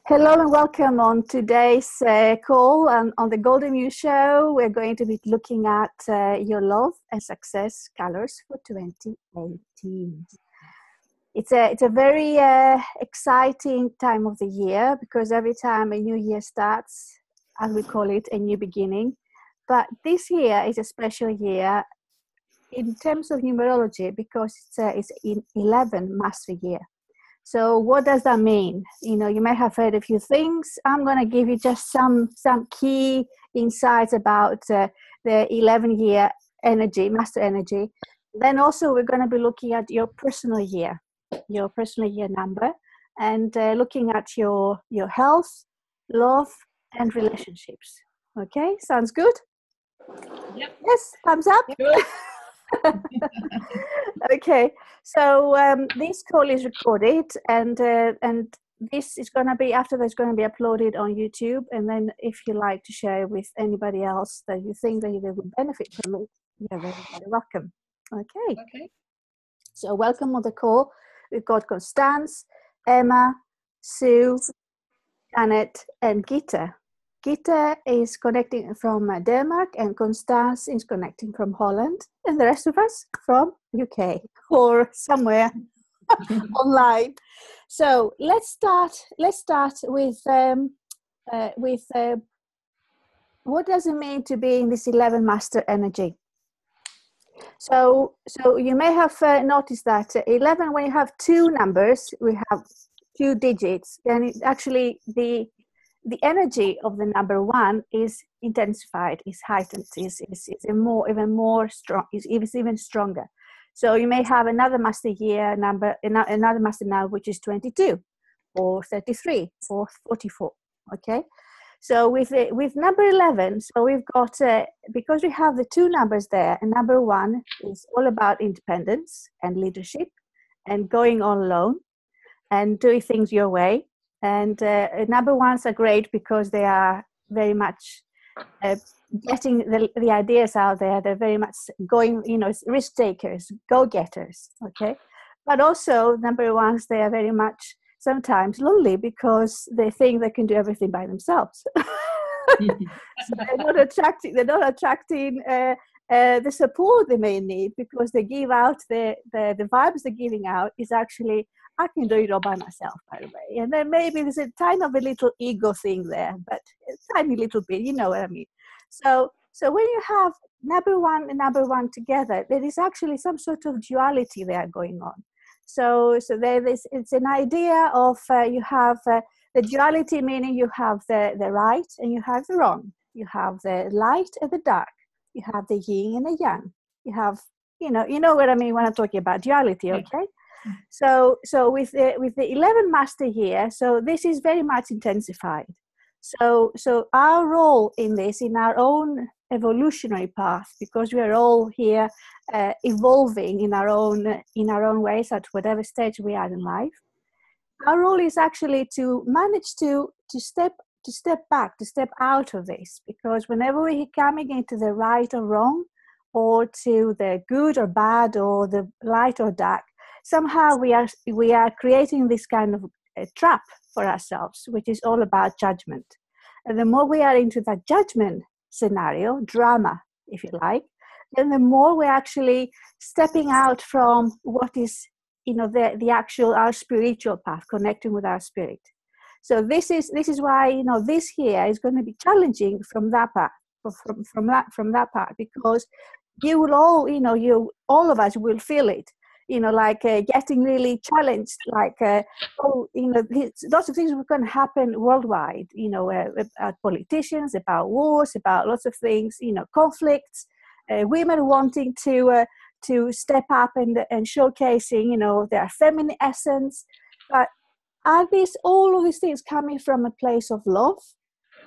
Hello and welcome on today's call on the Golden Muse Show. We're going to be looking at your love and success colors for 2018. It's a very exciting time of the year because every time a new year starts, as we call it, a new beginning. But this year is a special year in terms of numerology because it's in 11 master year. So what does that mean? You know, you may have heard a few things. I'm going to give you just some key insights about the 11-year energy, master energy. Then also we're going to be looking at your personal year number, and looking at your health, love, and relationships. Okay, sounds good? Yep. Yes, thumbs up. Good. Okay, so this call is recorded, and this is going to be it's going to be uploaded on YouTube. And then, if you like to share with anybody else that you think that they would benefit from it, you're very, very welcome. Okay. So, welcome on the call. We've got Constance, Emma, Sue, Janet, and Gita. Gita is connecting from Denmark, and Constance is connecting from Holland, and the rest of us from UK or somewhere online. So let's start with what does it mean to be in this 11 master energy? So you may have noticed that 11, when you have two numbers, we have two digits, then it actually the energy of the number one is intensified, is heightened, is even more strong, is even stronger. So you may have another master year number, another master number, which is 22 or 33 or 44. Okay. So with number 11, so we've got, because we have the two numbers there, and number one is all about independence and leadership and going on alone and doing things your way. And number ones are great because they are very much getting the ideas out there. They're very much going, risk takers, go-getters, okay? But also number ones, they are very much sometimes lonely because they think they can do everything by themselves. So they're not attracting the support they may need, because they give out the vibes they're giving out is actually, I can do it all by myself, by the way. And then maybe there's a tiny of a little ego thing there, but a tiny little bit, you know what I mean. So when you have number one and number one together, there is actually some sort of duality there going on. So it's an idea of you have the duality, meaning you have the right and you have the wrong. You have the light and the dark. You have the yin and the yang. You have, you know what I mean when I'm talking about duality, okay? So with the 11 master here, so this is very much intensified. So our role in this, in our own evolutionary path, because we are all here evolving in our own ways at whatever stage we are in life, our role is actually to manage to step back, to step out of this, because whenever we're coming into the right or wrong, or to the good or bad, or the light or dark, somehow we are creating this kind of a trap for ourselves, which is all about judgment. And the more we are into that judgment scenario, drama, if you like, then the more we're actually stepping out from what is, the actual, our spiritual path, connecting with our spirit. So this is why, this year is going to be challenging from that part, from that part, because you will all of us will feel it, like getting really challenged, like, lots of things are going to happen worldwide, about politicians, about wars, about lots of things, conflicts, women wanting to step up and showcasing, their feminine essence. But are all of these things coming from a place of love,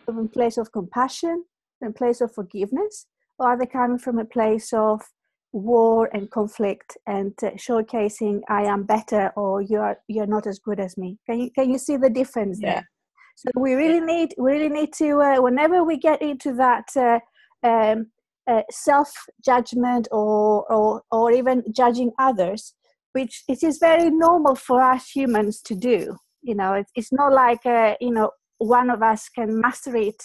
from a place of compassion, from a place of forgiveness, or are they coming from a place of war and conflict and showcasing I am better, or you're not as good as me? Can you see the difference there? So we really need to whenever we get into that self-judgment or even judging others, which it is very normal for us humans to do. It's not like, one of us can master it,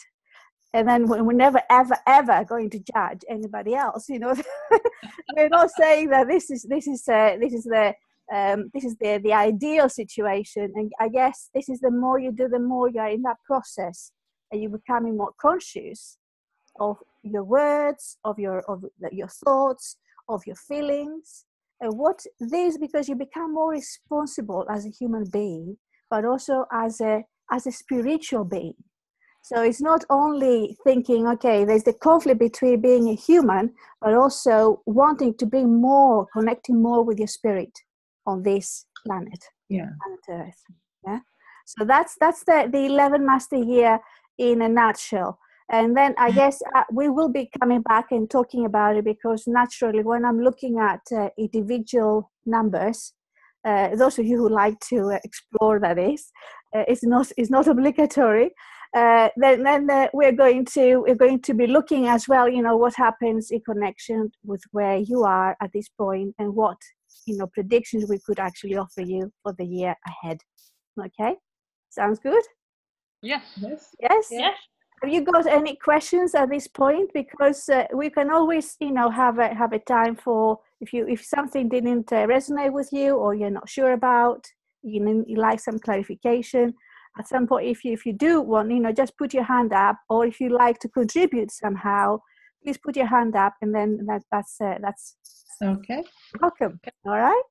and then we're never, ever, ever going to judge anybody else. We're not saying that this is the ideal situation. And I guess this is, the more you do, the more you're in that process, and you're becoming more conscious of your words, of your thoughts, of your feelings, and because you become more responsible as a human being, but also as a spiritual being. So it's not only thinking, okay, there's the conflict between being a human, but also wanting to be more, connecting more with your spirit on this planet, planet Earth. Yeah. So that's the 11 master year in a nutshell. And then I guess we will be coming back and talking about it, because naturally, when I'm looking at individual numbers, those of you who like to explore, that is, it's not obligatory. Then we're going to be looking as well, what happens in connection with where you are at this point, and what predictions we could actually offer you for the year ahead. Okay, sounds good? Yes. Have you got any questions at this point? Because we can always have a time for, if something didn't resonate with you, or you're not sure about, you like some clarification. At some point, if you do want, just put your hand up, or if you like to contribute somehow, please put your hand up, and then that's okay. Welcome. All right.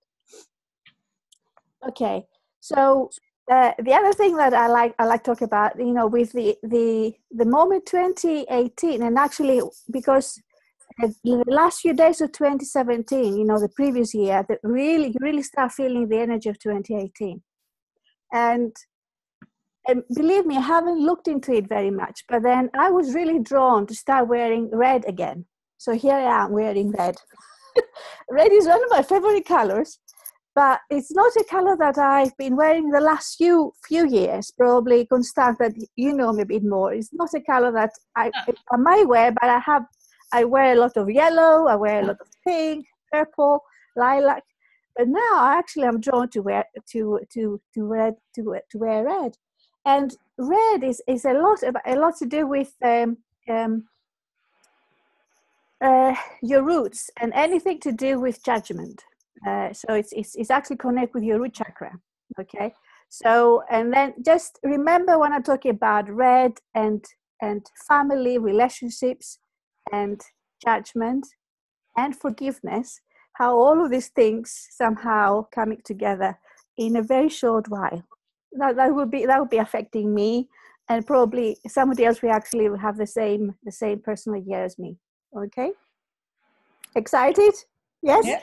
Okay. So the other thing that I like to talk about, with the moment 2018, and actually because the last few days of 2017, the previous year, that you really start feeling the energy of 2018, and believe me, I haven't looked into it very much, but then I was really drawn to start wearing red again. So here I am wearing red. Red is one of my favorite colors, but it's not a color that I've been wearing the last few years. Probably Constance, that me a bit more. It's not a color that I might wear, but I wear a lot of yellow, I wear a lot of pink, purple, lilac. But now I'm drawn to wear red. And red is a lot to do with your roots, and anything to do with judgment. So it's actually connect with your root chakra. Okay. So, and then just remember, when I'm talking about red and family, relationships, and judgment and forgiveness, how all of these things somehow coming together in a very short while. That would be affecting me, and probably somebody else will actually have the same personal year as me. Okay, excited? Yes. Yeah.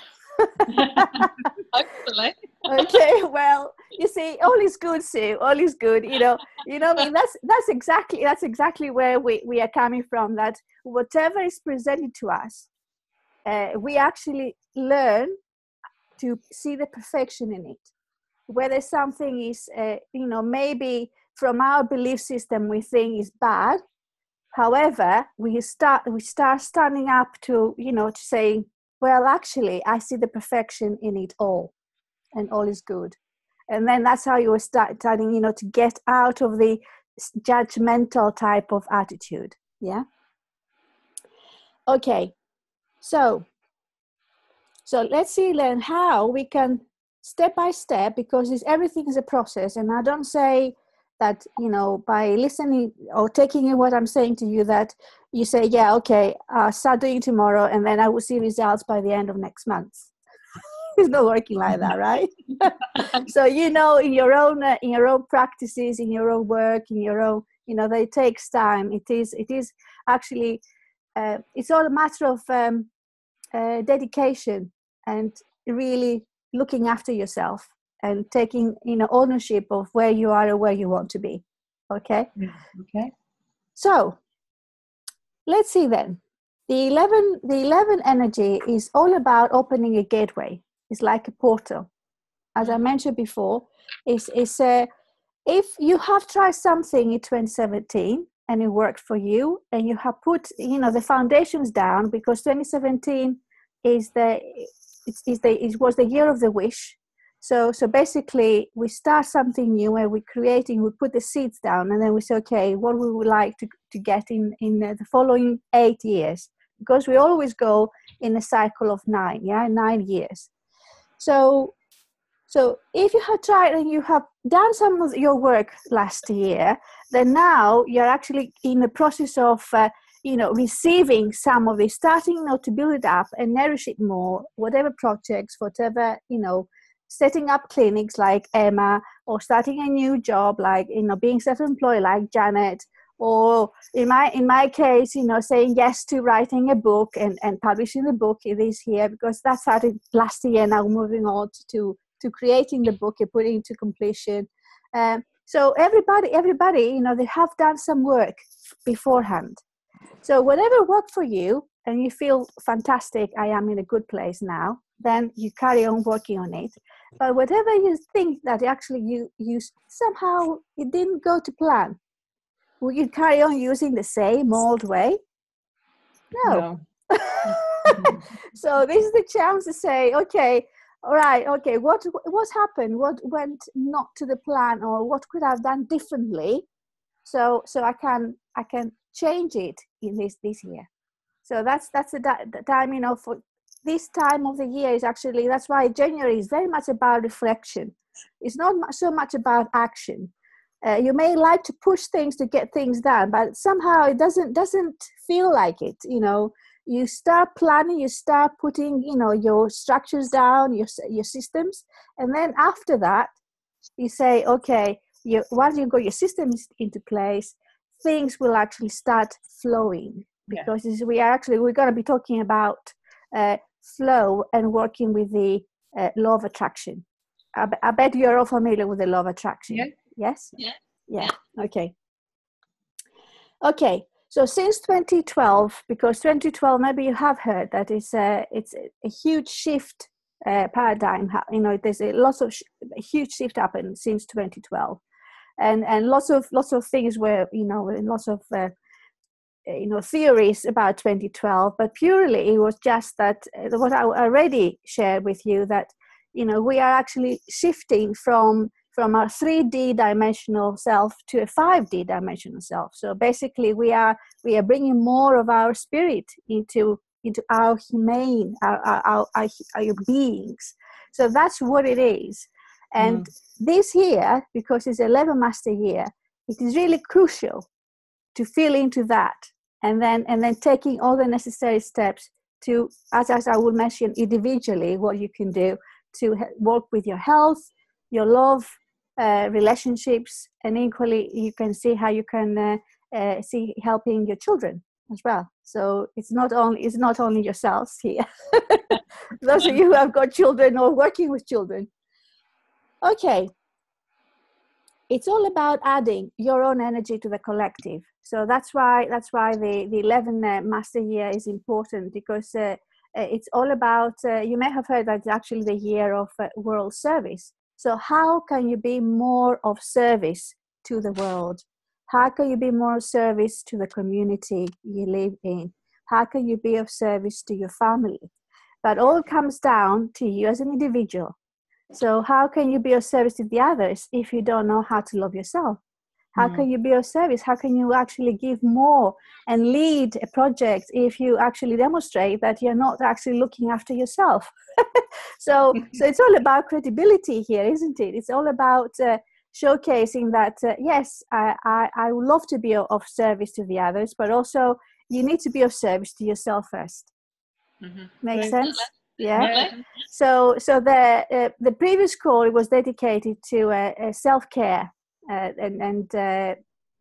Hopefully. Okay. Well, you see, all is good, Sue. All is good. I mean, that's exactly where we are coming from. That whatever is presented to us, we actually learn to see the perfection in it. Whether something is, maybe from our belief system we think is bad. However, we start standing up to, to saying, well, actually, I see the perfection in it all, and all is good. And then that's how you starting, to get out of the judgmental type of attitude. Yeah. Okay. So let's see then how we can, step by step, because everything is a process. And I don't say that, by listening or taking in what I'm saying to you, that you say, yeah, okay, I'll start doing it tomorrow, and then I will see results by the end of next month. It's not working like that, right? So, in your own practices, in your own work, in your own, that it takes time. It is actually, it's all a matter of dedication, and really looking after yourself, and taking ownership of where you are and where you want to be. Okay. Okay. So let's see then. The 11 energy is all about opening a gateway. It's like a portal. As I mentioned before, it's if you have tried something in 2017 and it worked for you, and you have put the foundations down, because 2017 was the year of the wish. So basically, we start something new and we put the seeds down, and then we say, okay, what we would like to get in the following 8 years, because we always go in a cycle of 9 years. So if you have tried and you have done some of your work last year, then now you're actually in the process of receiving some of it, starting to build it up and nourish it more, whatever projects, whatever, setting up clinics like Emma, or starting a new job like, being self-employed like Janet, or in my case, saying yes to writing a book and publishing the book this year, because that started last year, now moving on to creating the book and putting it to completion. So everybody, they have done some work beforehand. So whatever worked for you and you feel fantastic, I am in a good place now, then you carry on working on it. But whatever you think that actually you somehow it didn't go to plan, will you carry on using the same old way? No. So this is the chance to say, okay, all right, okay, what happened? What went not to the plan, or what could I have done differently? So I can change it in this year. So that's the time, for this time of the year is actually, that's why January is very much about reflection. It's not so much about action. You may like to push things to get things done, but somehow it doesn't feel like it. You start planning, you start putting, your structures down, your systems, and then after that, you say, okay, once you got your systems into place, things will actually start flowing. Because we're going to be talking about flow and working with the law of attraction. I bet you're all familiar with the law of attraction. Yeah. Yes? Yeah. Okay. So since 2012, because 2012, maybe you have heard that it's a huge shift paradigm. There's a huge shift happened since 2012, and lots of things were, lots of theories about 2012, but purely it was just that what I already shared with you, that we are actually shifting from our 3D dimensional self to a 5D dimensional self. So basically we are bringing more of our spirit into our humane, our beings. So that's what it is. And this year, because it's 11 master year, it is really crucial to feel into that, and then taking all the necessary steps to, as I will mention individually, what you can do to work with your health, your love, relationships, and equally you can see how you can see helping your children as well. So it's not only yourselves here. Those of you who have got children or working with children. Okay. It's all about adding your own energy to the collective. So that's why the 11 master year is important, because it's all about, you may have heard that it's actually the year of world service. So how can you be more of service to the world? How can you be more of service to the community you live in? How can you be of service to your family? That all comes down to you as an individual. So how can you be of service to the others if you don't know how to love yourself? How can you be of service? How can you actually give more and lead a project if you actually demonstrate that you're not actually looking after yourself? So it's all about credibility here, isn't it? It's all about showcasing that, yes, I would love to be of service to the others, but also you need to be of service to yourself first. Make sense? Yeah. So the previous call was dedicated to self-care and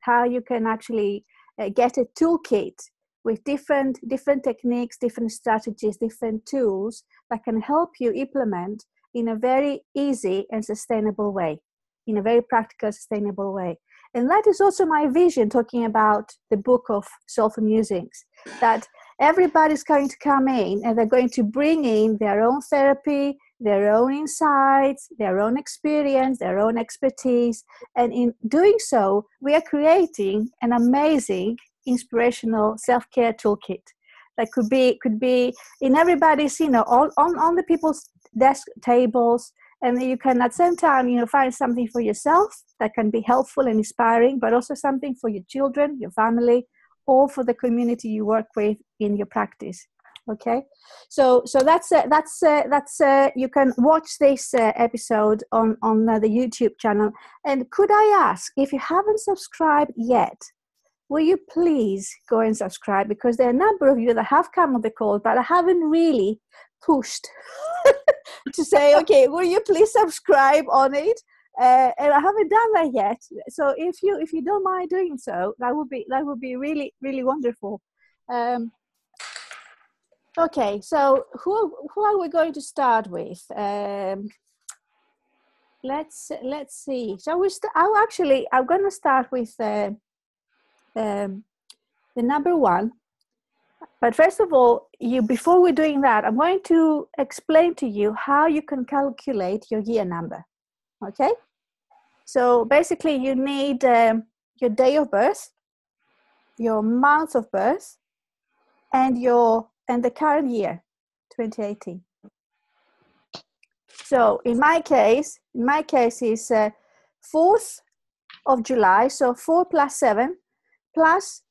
how you can actually get a toolkit with different techniques, different strategies, different tools that can help you implement in a very easy and sustainable way, in a very practical, sustainable way. And that is also my vision, talking about the book of Soulful Musings, that everybody's going to come in and they're going to bring in their own therapy, their own insights, their own experience, their own expertise. And in doing so, we are creating an amazing, inspirational self-care toolkit that could be in everybody's, on the people's desk tables, And you can at the same time, find something for yourself that can be helpful and inspiring, but also something for your children, your family, or for the community you work with in your practice. Okay, so that's you can watch this episode on the YouTube channel. And could I ask, if you haven't subscribed yet, will you please go and subscribe? Because there are a number of you that have come on the call, but I haven't really pushed to say, okay, will you please subscribe on it? And I haven't done that yet. So if you don't mind doing so, that would be really, really wonderful. Okay, so who are we going to start with? Let's see. So I'm going to start with the number one. But first of all, before we're doing that, I'm going to explain to you how you can calculate your year number. Okay? So basically, you need your day of birth, your month of birth, and the current year, 2018. So in my case is 4th of July. So 4 plus 7 plus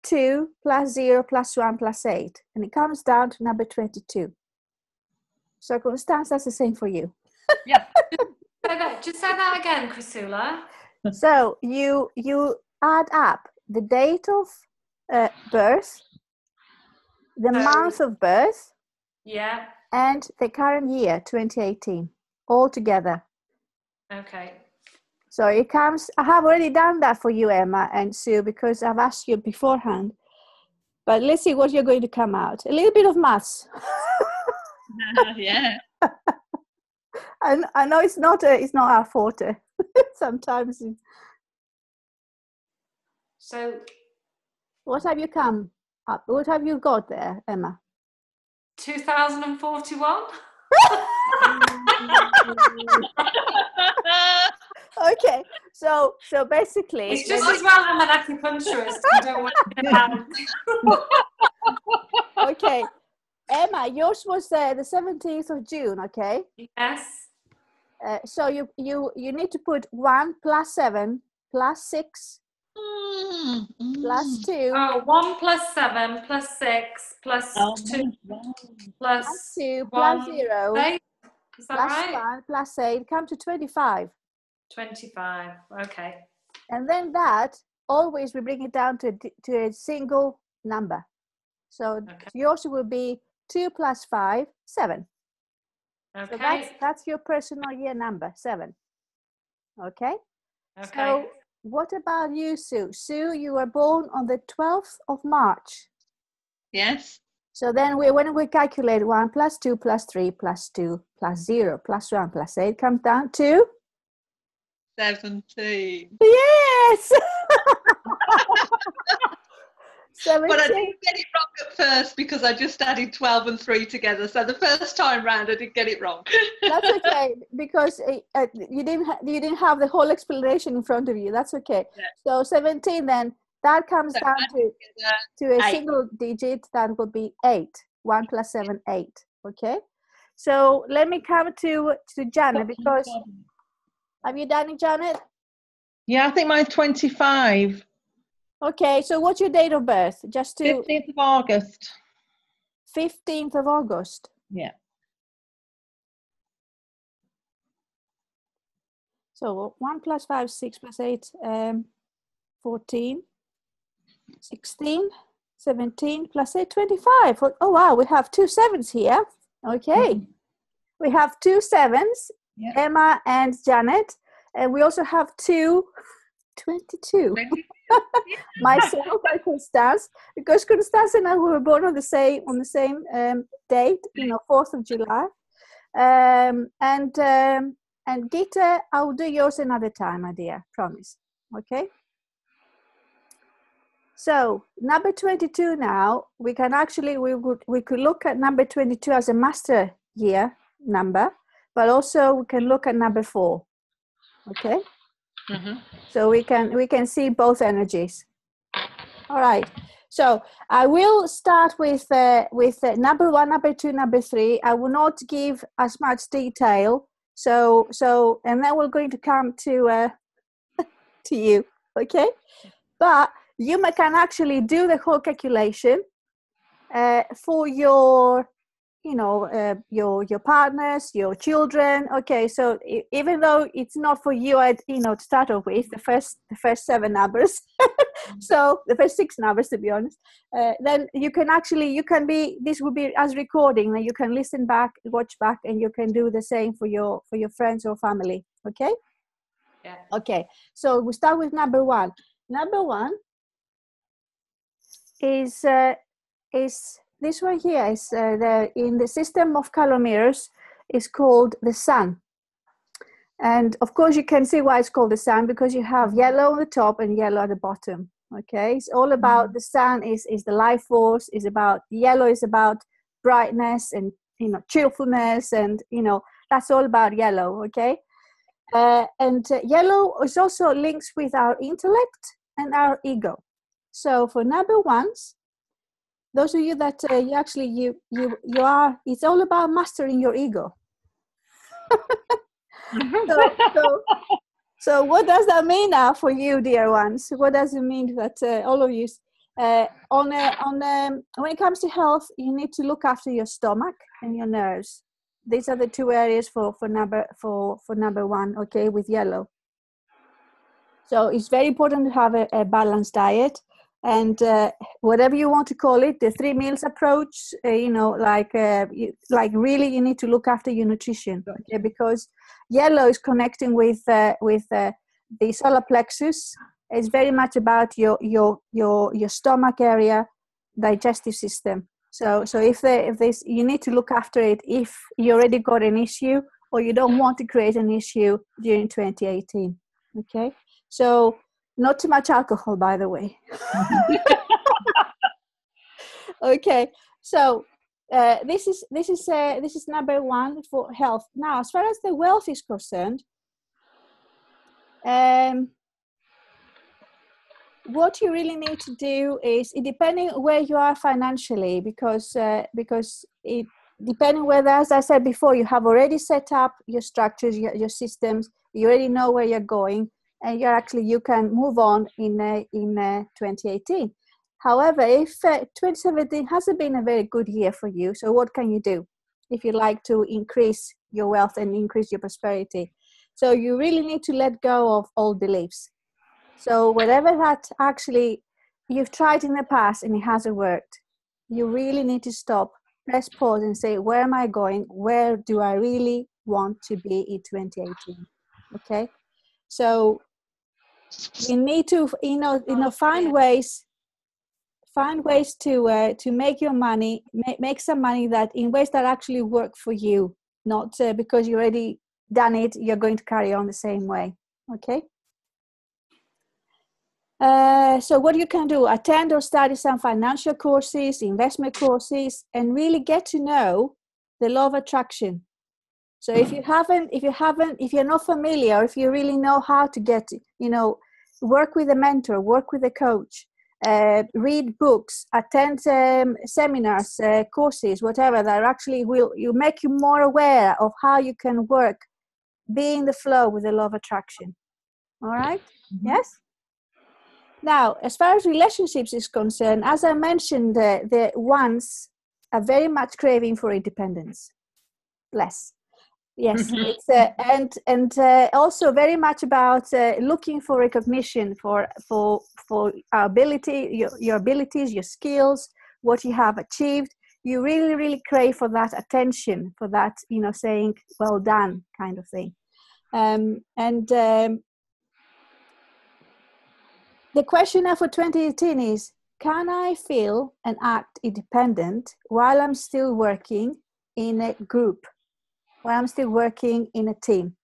2 plus 0 plus 1 plus 8. And it comes down to number 22. So Constance, that's the same for you. Yeah. Just say that again, Chrysula. So you add up the date of birth, the month of birth, yeah, and the current year, 2018, all together. Okay. So it comes, I have already done that for you, Emma and Sue, because I've asked you beforehand. But let's see what you're going to come out. A little bit of maths. Yeah. And I know it's not our forte. Sometimes. So What have you come up? What have you got there, Emma? 2041? Okay, so basically, It's just as well I'm an acupuncturist. I don't want to get out. Okay, Emma, yours was the 17th of June. Okay. Yes. So you need to put 1 plus 7 plus 6 plus 2 Oh, 1 plus 7 plus 6 plus 2 plus 2 1 plus 0 8. Is that plus right? 1 plus 8 come to 25. 25. Okay. And then that, always we bring it down to a single number. So yours will be 2 plus 5, 7. Okay. So that's your personal year number, 7. Okay? Okay. So what about you, Sue? Sue, you were born on the 12th of March. Yes. So then when we calculate 1 plus 2 plus 3 plus 2 plus 0 plus 1 plus 8 comes down to? 17. Yes! 17. But I didn't get it wrong at first because I just added 12 and 3 together. So the first time round I did get it wrong. That's okay, because you didn't have the whole explanation in front of you. That's okay. Yeah. So 17 then, that comes down to a 8. Single digit. That will be 8. 1 plus 7, 8. Okay? So let me come to Janet, because... Have you done it, Janet? Yeah, I think mine's 25. Okay, so what's your date of birth? 15th of August. 15th of August. Yeah. So 1 plus 5, 6 plus 8, 14, 16, 17 plus 8, 25. Oh, wow, we have 2 7s here. Okay. We have 2 7s, yeah. Emma and Janet. And we also have 2 22. Myself and Constance, because Constance and I were born on the same date, 4th of July. And Gita, I'll do yours another time, my dear, promise. Okay. So number 22 now, we can actually we could look at number 22 as a master year number, but also we can look at number 4. Okay. Mm-hmm. So we can see both energies. All right. So I will start with number 1, number 2, number 3. I will not give as much detail So, and then we're going to come to to you, okay? But you can actually do the whole calculation for your, your partners, your children. Okay, so even though it's not for you, to start off with the first 7 numbers, so the first 6 numbers, to be honest, then this will be as recording, and you can listen back, watch back, and you can do the same for your friends or family. Okay. Yeah. Okay. So we start with number 1. Number 1 is this one here. Is in the system of color mirrors is called the sun. And of course you can see why it's called the sun, because you have yellow on the top and yellow at the bottom. Okay, it's all about the sun is the life force, is about yellow, is about brightness and cheerfulness, and that's all about yellow. Okay, and yellow is also links with our intellect and our ego. So for number 1s, those of you that you are, it's all about mastering your ego. So what does that mean now for you, dear ones? What does it mean that all of you, when it comes to health, you need to look after your stomach and your nerves. These are the 2 areas for number 1. Okay, with yellow. So it's very important to have a balanced diet, and whatever you want to call it, the 3 meals approach. Like really, you need to look after your nutrition. Okay, because yellow is connecting with the solar plexus. It's very much about your stomach area, digestive system. So if this, you need to look after it if you already got an issue or you don't want to create an issue during 2018. Okay, so not too much alcohol, by the way. Okay, so this is number 1 for health. Now, as far as the wealth is concerned, what you really need to do is, depending where you are financially, because it depending whether, as I said before, you have already set up your structures, your systems, you already know where you're going, and you can move on in 2018. However, if 2017 hasn't been a very good year for you, so what can you do if you like to increase your wealth and increase your prosperity? So you really need to let go of old beliefs. So whatever that actually you've tried in the past and it hasn't worked, you really need to stop, press pause and say, where am I going? Where do I really want to be in 2018? Okay. So you need to, find ways to make your money, make some money that in ways that actually work for you, not because you already done it, you're going to carry on the same way. Okay. So what you can do, attend or study some financial courses, investment courses, and really get to know the law of attraction. So if you're not familiar, if you really know how to get, work with a mentor, work with a coach, read books, attend seminars, courses, whatever, that actually will make you more aware of how you can work, be in the flow with the law of attraction. All right? Mm-hmm. Yes? Now, as far as relationships is concerned, as I mentioned, the ones are very much craving for independence. Less. Yes, it's and also very much about looking for recognition for our ability, your abilities, your skills, what you have achieved. You really, really crave for that attention, for that, saying well done kind of thing. The question now for 2018 is, can I feel and act independent while I'm still working in a group, while I'm still working in a team?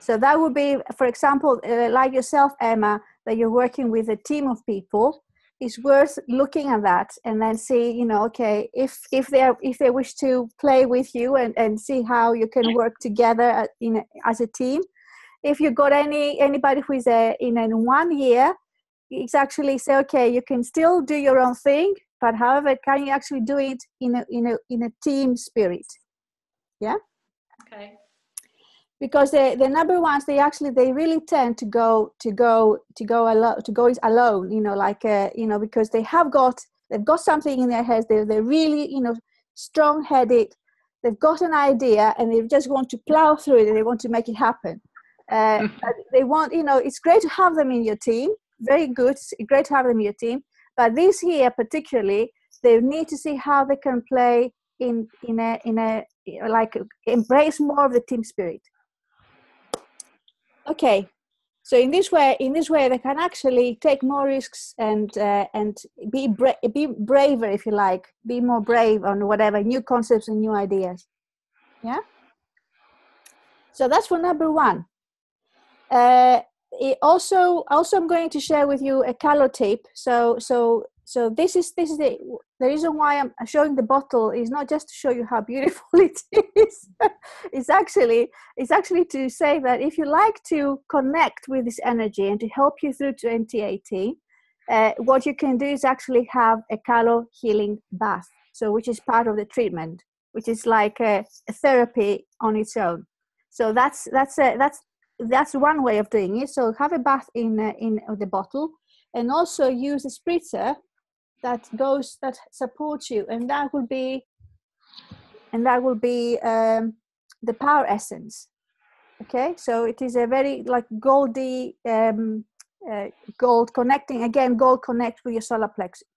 So that would be, for example, like yourself, Emma, that you're working with a team of people. It's worth looking at that and then see, okay, if they wish to play with you and see how you can work together as a team. If you've got anybody who is in 1 year, it's actually say, okay, you can still do your own thing, but however, can you actually do it in a team spirit? Yeah. Okay. because the number ones, they really tend to go alone, you know, like you know, because they've got something in their heads. They're really, you know, strong-headed. They've got an idea and they just want to plow through it, and they want to make it happen. They want, you know, it's great to have them in your team. Very good, great to have them in your team. But these here particularly, they need to see how they can play in a like embrace more of the team spirit. Okay, so in this way they can actually take more risks and be braver, if you like, be more brave on whatever new concepts and new ideas. Yeah. So that's for number one. Also I'm going to share with you a color tape. So this is the reason why I'm showing the bottle is not just to show you how beautiful it is. it's actually to say that if you like to connect with this energy and to help you through 2018, what you can do is actually have a color healing bath. So which is part of the treatment, which is like a therapy on its own. So that's one way of doing it. So have a bath in the bottle, and also use a spritzer that supports you, and that will be the power essence. Okay, so it is a very like goldy gold connecting, again, gold connect with your solar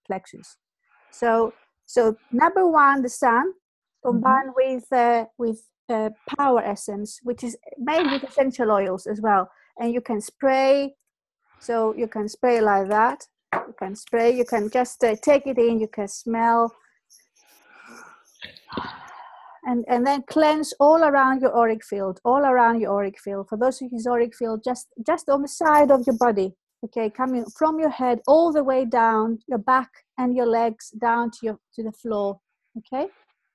plexus. So number one, the sun combined with power essence, which is made with essential oils as well, and you can spray. So you can spray like that. You can spray. You can just take it in. You can smell, and then cleanse all around your auric field. All around your auric field. For those who use auric field, just on the side of your body. Okay, coming from your head all the way down your back and your legs down to the floor. Okay,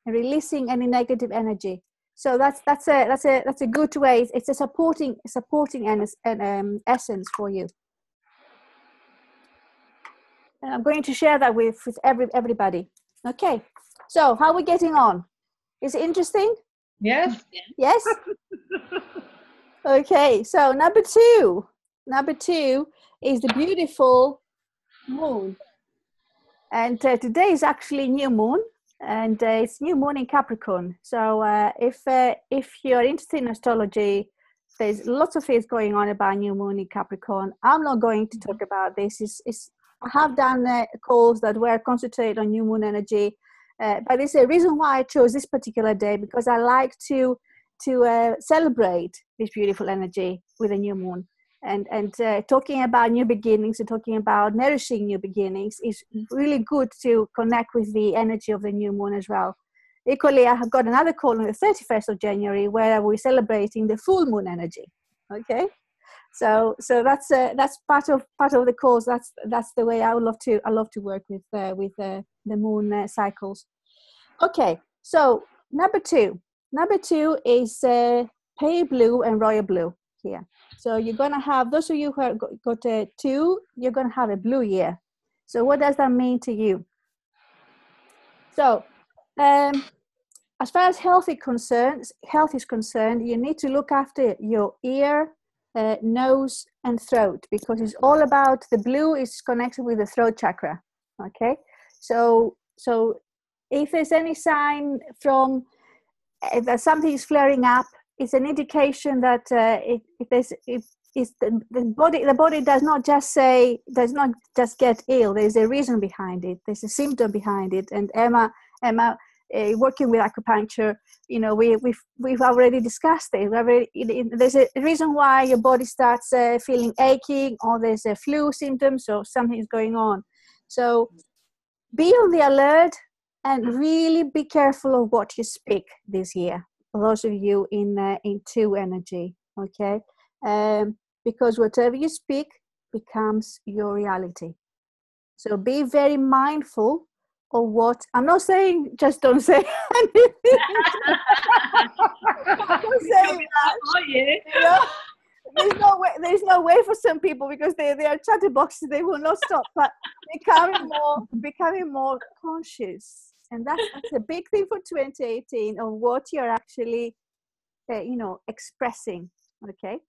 and releasing any negative energy. So that's a good way. It's a supporting essence for you. And I'm going to share that with everybody. Okay. So how are we getting on? Is it interesting? Yes. Yes. Okay. So number two is the beautiful moon, and today is actually new moon. And it's new moon in Capricorn. So if you're interested in astrology, there's lots of things going on about new moon in Capricorn. I'm not going to talk about this. I have done calls that were concentrated on new moon energy, but there's a reason why I chose this particular day, because I like to celebrate this beautiful energy with a new moon. And talking about new beginnings and talking about nourishing new beginnings is really good to connect with the energy of the new moon as well. Equally, I have got another call on the 31st of January where we're celebrating the full moon energy. Okay, so that's part of the calls. That's the way I love to work with the moon cycles. Okay, so number two is pale blue and royal blue here. So you're going to have, those of you who have got a 2, you're going to have a blue year. So what does that mean to you? So as far as health is concerned, you need to look after your ear, nose, and throat, because it's all about, the blue is connected with the throat chakra. Okay, so if there's any sign from that something is flaring up, it's an indication that the body does not just get ill. There's a reason behind it. There's a symptom behind it. And Emma, working with acupuncture, you know, we've already discussed it. There's a reason why your body starts feeling aching, or there's a flu symptoms, or something is going on. So be on the alert and really be careful of what you speak this year. For those of you in 2 energy, okay, because whatever you speak becomes your reality. So be very mindful of what. I'm not saying just don't say anything. Don't say that. You know? There's no way for some people, because they are chatterboxes. They will not stop. But becoming more conscious. And that's a big thing for 2018, of what you're actually expressing. Okay.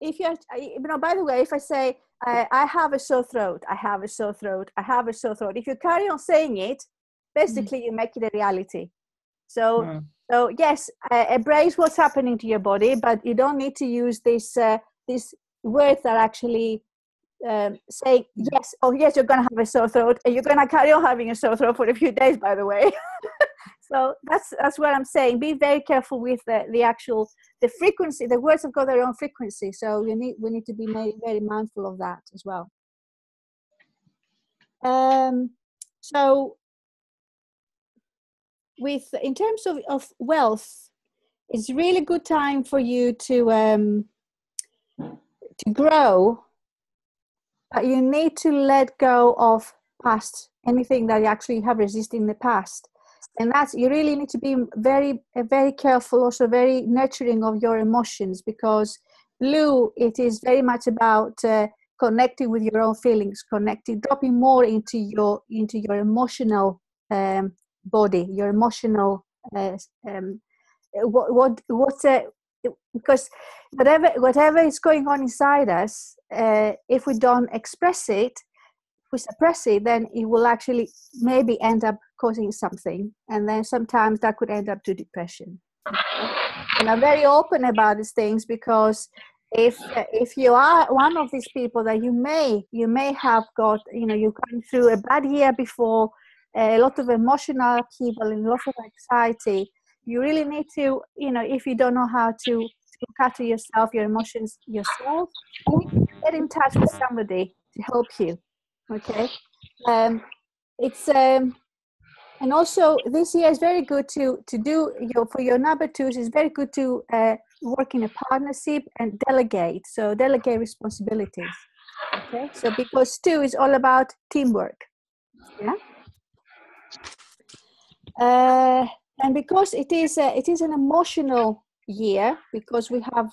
If you're, by the way, if I say, I have a sore throat, I have a sore throat, I have a sore throat, if you carry on saying it, basically you make it a reality. So yes, embrace what's happening to your body, but you don't need to use these words that actually say, yes, oh yes, you're going to have a sore throat, and you're going to carry on having a sore throat for a few days, by the way. So that's what I'm saying. Be very careful with the frequency. The words have got their own frequency, so we need to be very mindful of that as well. So in terms of wealth, it's really good time for you to grow, but you need to let go of past, anything that you actually have resisted in the past. And you really need to be very, very careful, also very nurturing of your emotions, because blue, it is very much about connecting with your own feelings, dropping more into your emotional body, your emotional because whatever is going on inside us, if we don't express it, we suppress it, then it will actually maybe end up causing something, and then sometimes that could end up to depression. And I'm very open about these things, because if you are one of these people that you may have got, you've gone through a bad year before, a lot of emotional upheaval and a lot of anxiety, you really need to, if you don't know how to look after yourself, your emotions yourself, you need to get in touch with somebody to help you. Okay, it's and also this year is very good to do for your number twos. It's very good to work in a partnership and delegate. So delegate responsibilities. Okay, so because 2 is all about teamwork. Yeah, and because it is an emotional year, because we have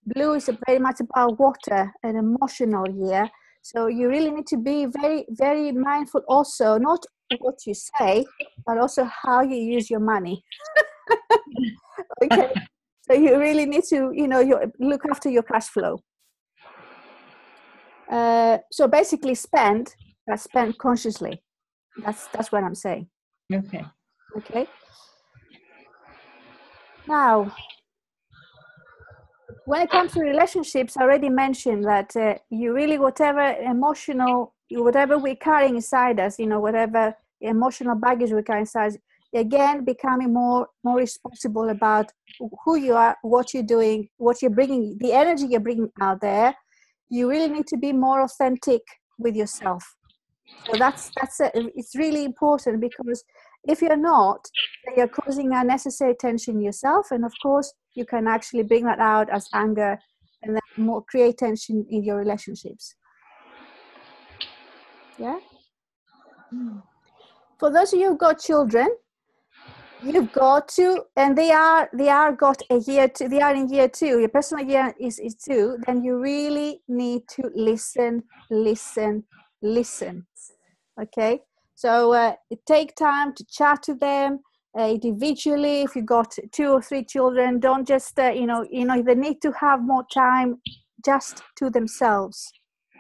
blue is very much about water, an emotional year. So you really need to be very, very mindful also, not what you say, but also how you use your money. Okay, so you really need to, look after your cash flow. So basically spend consciously. That's what I'm saying. Okay. Now, when it comes to relationships, I already mentioned that you really, whatever we're carrying inside us, whatever emotional baggage we carry inside, again, becoming more responsible about who you are, what you're doing, what you're bringing, the energy you're bringing out there. You really need to be more authentic with yourself. So it's really important, because if you're not, then you're causing unnecessary tension yourself, and of course you can actually bring that out as anger, and then create tension in your relationships. Yeah. For those of you who've got children, you've got to, and they are got a year 2. They are in year 2. Your personal year is 2. Then you really need to listen. Okay, so take time to chat to them individually. If you've got 2 or 3 children, don't just they need to have more time just to themselves.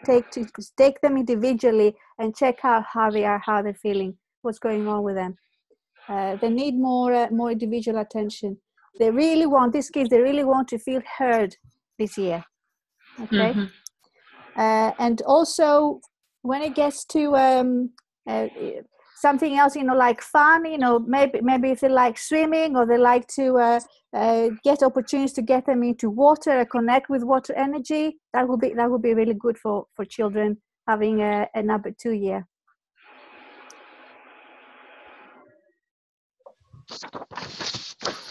Take them individually and check out how they are, how they're feeling, what's going on with them. They need more individual attention. They really want to feel heard this year. Okay. And also when it gets to something else, like fun, maybe if they like swimming, or they like to get opportunities to get them into water, connect with water energy, that would be really good for children having a number 2 year.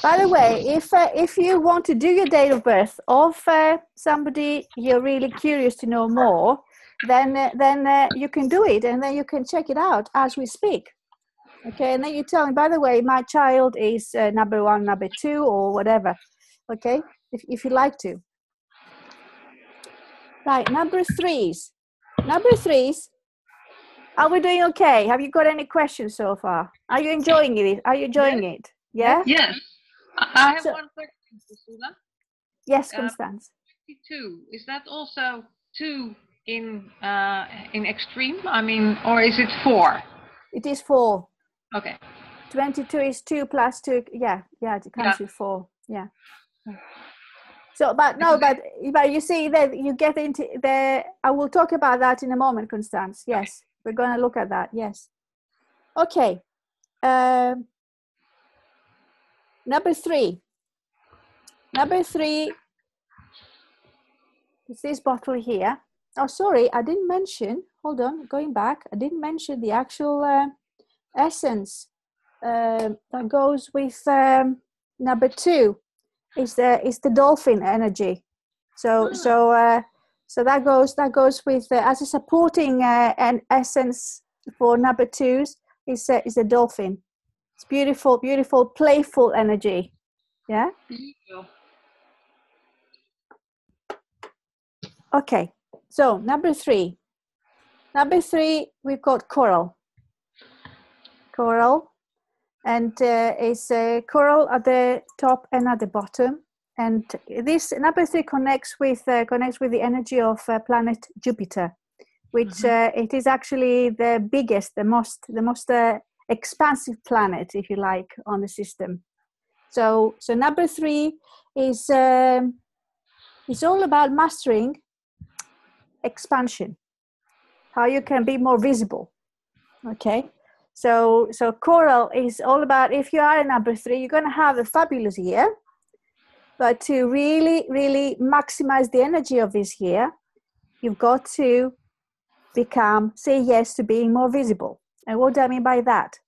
By the way, if you want to do your date of birth of somebody you're really curious to know more, then you can do it, and then you can check it out as we speak. Okay, and then you tell me, by the way, my child is number 1, number 2, or whatever. Okay, if you like to. Right, number 3s. Number 3s. Are we doing okay? Have you got any questions so far? Are you enjoying it? Are you enjoying it? Yeah. Yes. I have So- one question, Priscilla. Yes, Constance. 22, is that also 2 in extreme? I mean, or is it 4? It is 4. Okay. 22 is 2 plus 2. Yeah, it comes with 4. Yeah. So, but you see that you get into the. I will talk about that in a moment, Constance. Yes, we're going to look at that. Yes. Okay. Number 3. Number 3 is this bottle here. Oh, sorry, I didn't mention. Hold on, going back. I didn't mention the actual essence that goes with number 2. Is the dolphin energy. So that goes with as a supporting an essence for number 2s is a dolphin. It's beautiful, playful energy. Yeah. Okay. So number 3. Number 3, we've got coral. Coral, and it's a coral at the top and at the bottom. And this number 3 connects with the energy of planet Jupiter, which it is actually the biggest, the most expansive planet, if you like, on the system. So number 3 is all about mastering expansion, how you can be more visible. Okay, so coral is all about, if you are a number 3, you're going to have a fabulous year. But to really, really maximize the energy of this year, you've got to say yes to being more visible. And what do I mean by that?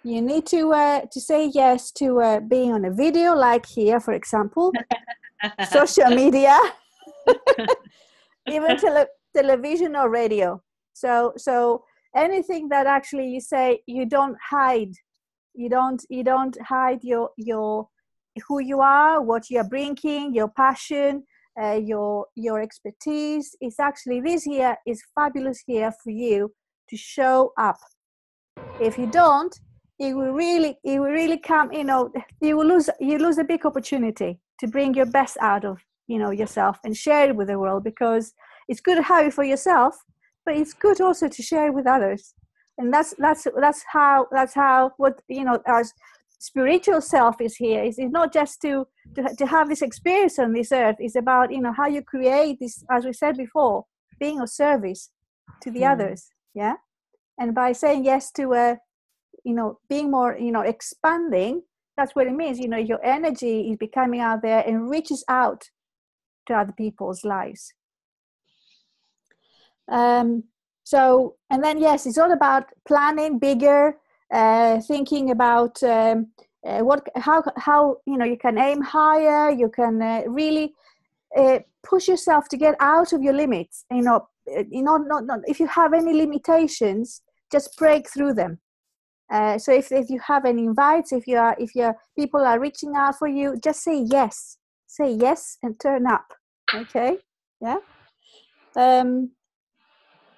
You need to say yes to being on a video, like here, for example, social media, even television or radio. So anything that actually you say, you don't hide. You don't hide your who you are, what you are bringing, your passion, your expertise. It's actually, this year is fabulous year for you to show up. If you don't, it will really come, you lose a big opportunity to bring your best out of yourself and share it with the world, because it's good to have it for yourself, but it's good also to share it with others. And that's how what our spiritual self is here. It's not just to have this experience on this earth. It's about how you create this, as we said before, being of service to the others. Yeah. And by saying yes to being more expanding, that's what it means. Your energy is becoming out there and reaches out to other people's lives. So, and then yes, it's all about planning bigger, thinking about how you can aim higher. You can really push yourself to get out of your limits. Not if you have any limitations, just break through them. So if you have any invites, if your people are reaching out for you, just say yes and turn up. Okay, yeah.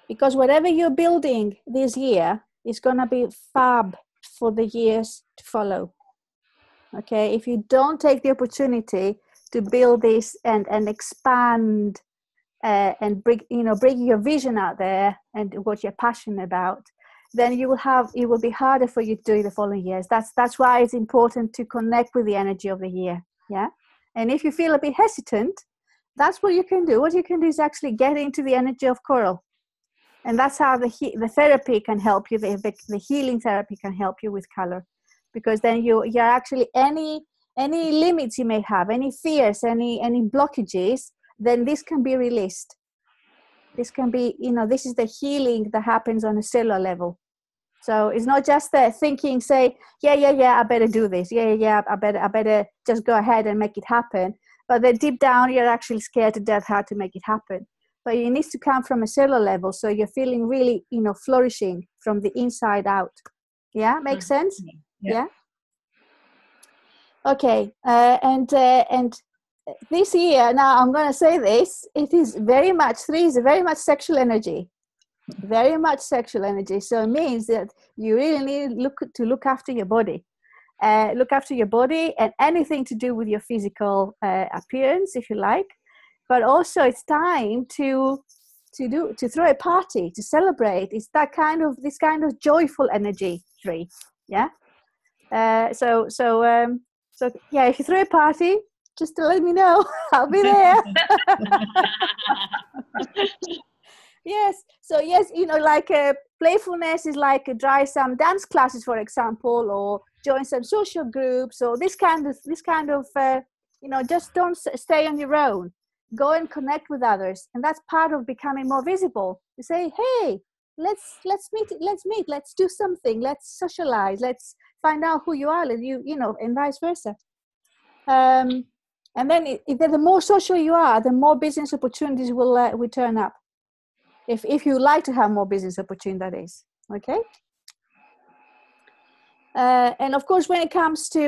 Because whatever you're building this year is going to be fab for the years to follow. Okay, if you don't take the opportunity to build this and expand and bring your vision out there and what you're passionate about, then it will be harder for you to do it the following years. That's why it's important to connect with the energy of the year. Yeah, and if you feel a bit hesitant, that's what you can do. What you can do is actually get into the energy of coral. And that's how the therapy can help you. The healing therapy can help you with color, because then you're actually any limits you may have, any fears, any blockages, then this can be released. This can be, this is the healing that happens on a cellular level. So it's not just thinking, say, yeah, I better do this. Yeah, I better just go ahead and make it happen. But then deep down, you're actually scared to death how to make it happen. But it needs to come from a cellular level, so you're feeling really, flourishing from the inside out. Yeah, makes sense? Yeah. Okay, and this year, now I'm going to say this, it is very much, 3 is very much sexual energy. Very much sexual energy. So it means that you really need to look after your body. look after your body and anything to do with your physical appearance, if you like. But also it's time to throw a party, to celebrate. It's this kind of joyful energy 3. Yeah. So yeah, if you throw a party, just to let me know, I'll be there. Yes. So yes, like playfulness is like try some dance classes, for example, or join some social groups, or this kind of just don't stay on your own. Go and connect with others, and that's part of becoming more visible. You say, hey, let's meet, let's do something, let's socialize, let's find out who you are, and vice versa. And then the more social you are, the more business opportunities will turn up. If you like to have more business opportunity, that is. Okay. And of course, when it comes to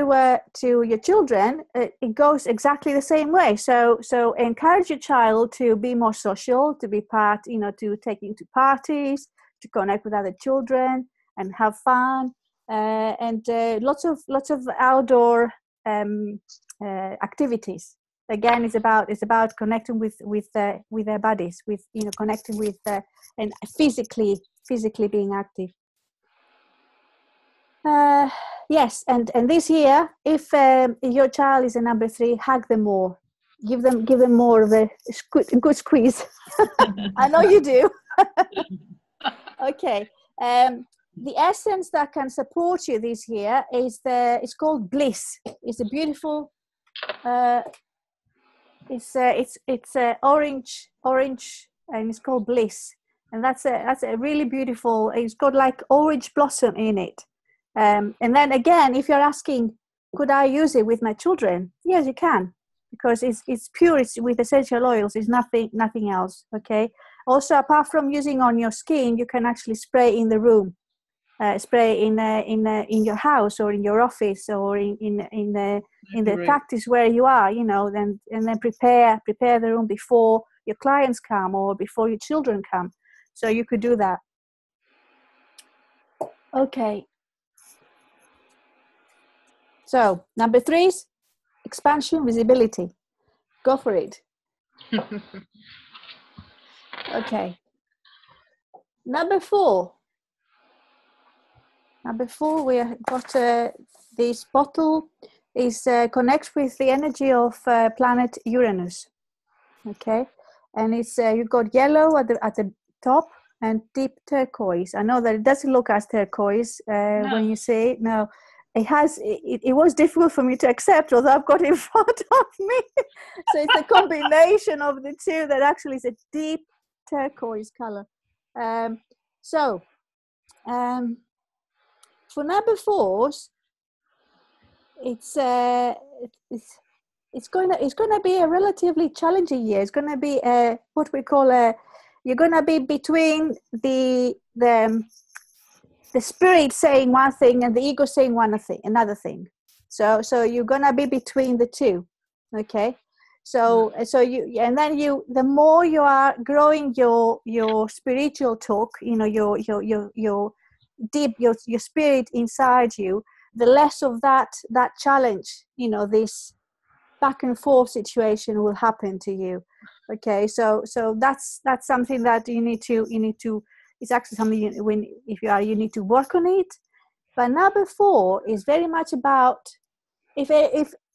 your children, it goes exactly the same way. So encourage your child to be more social, to be part, to take you to parties, to connect with other children and have fun, and lots of outdoor activities. Again, it's about connecting with their bodies, with connecting with and physically being active. Yes, and this year, if your child is a number 3, hug them more, give them more of a good squeeze. I know you do. Okay. The essence that can support you this year is it's called bliss. It's a beautiful. It's orange, and it's called bliss, and that's a really beautiful. It's got like orange blossom in it. And then again, if you're asking, could I use it with my children? Yes, you can, because it's pure. It's with essential oils. It's nothing else. Okay. Also, apart from using on your skin, you can actually spray in the room, spray in your house or in your office or in the practice where you are. And then prepare the room before your clients come or before your children come. So you could do that. Okay. So, number 3 is expansion, visibility. Go for it. Okay. Number 4, we have got this bottle is connect with the energy of planet Uranus. Okay. And it's you've got yellow at the top and deep turquoise. I know that it doesn't look as turquoise when you say it. No. It was difficult for me to accept, although I've got it in front of me. So it's a combination of the two that actually is a deep turquoise color. For number 4s, it's going to be a relatively challenging year. It's going to be what we call you're going to be between the spirit saying one thing and the ego saying another thing. So you're gonna be between the two. Okay. So the more you are growing your spiritual talk, your deep your spirit inside you, the less of that challenge, this back and forth situation will happen to you. Okay. So that's something that you need to. It's actually something you need to work on it. But number 4 is very much about if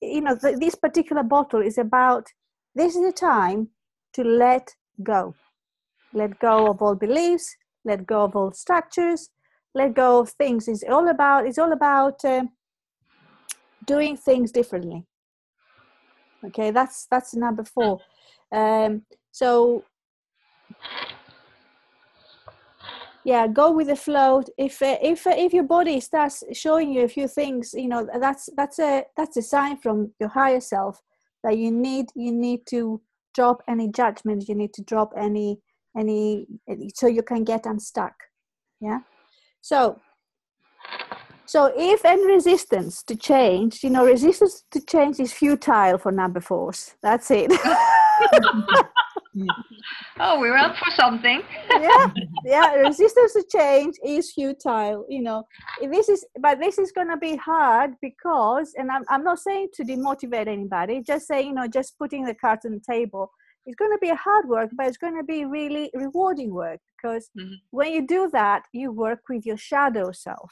this particular bottle is about, this is the time to let go of all beliefs, let go of all structures, let go of things. It's all about doing things differently. Okay, that's number 4. So. Yeah, go with the flow. If your body starts showing you a few things, that's a sign from your higher self that you need to drop any judgment. You need to drop any so you can get unstuck. Yeah. So if any resistance to change, resistance to change is futile for number 4s. That's it. Oh, we're up for something. Yeah. Yeah, resistance to change is futile. You know, this is going to be hard because, and I'm not saying to demotivate anybody, just saying, you know, just putting the cards on the table. It's going to be a hard work, but it's going to be really rewarding work, because when you do that, you work with your shadow self.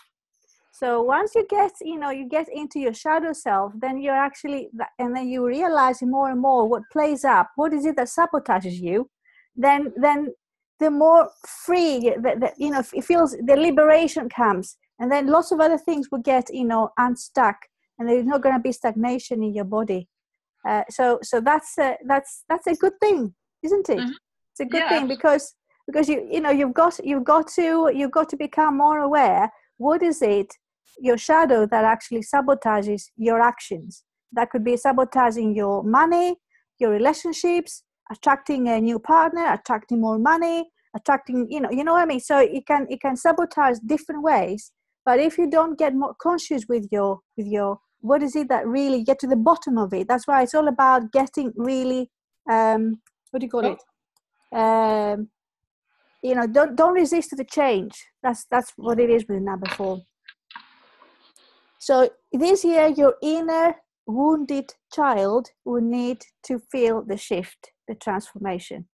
So once you get, you know, you get into your shadow self, then you're actually, and then you realize more and more what plays up, what is it that sabotages you, then the more free, you know, it feels, the liberation comes, and then lots of other things will get, you know, unstuck, and there's not going to be stagnation in your body. So that's a good thing, isn't it? It's a good thing, because you know, you've got to become more aware. What is it, your shadow, that actually sabotages your actions? That could be sabotaging your money, your relationships, attracting a new partner, attracting more money, attracting, you know what I mean? So it can sabotage different ways. But if you don't get more conscious with your what is it that really get to the bottom of it? That's why it's all about getting really what do you call it? You know, don't resist to the change. That's what it is with number 4. So this year, your inner wounded child will need to feel the shift, the transformation.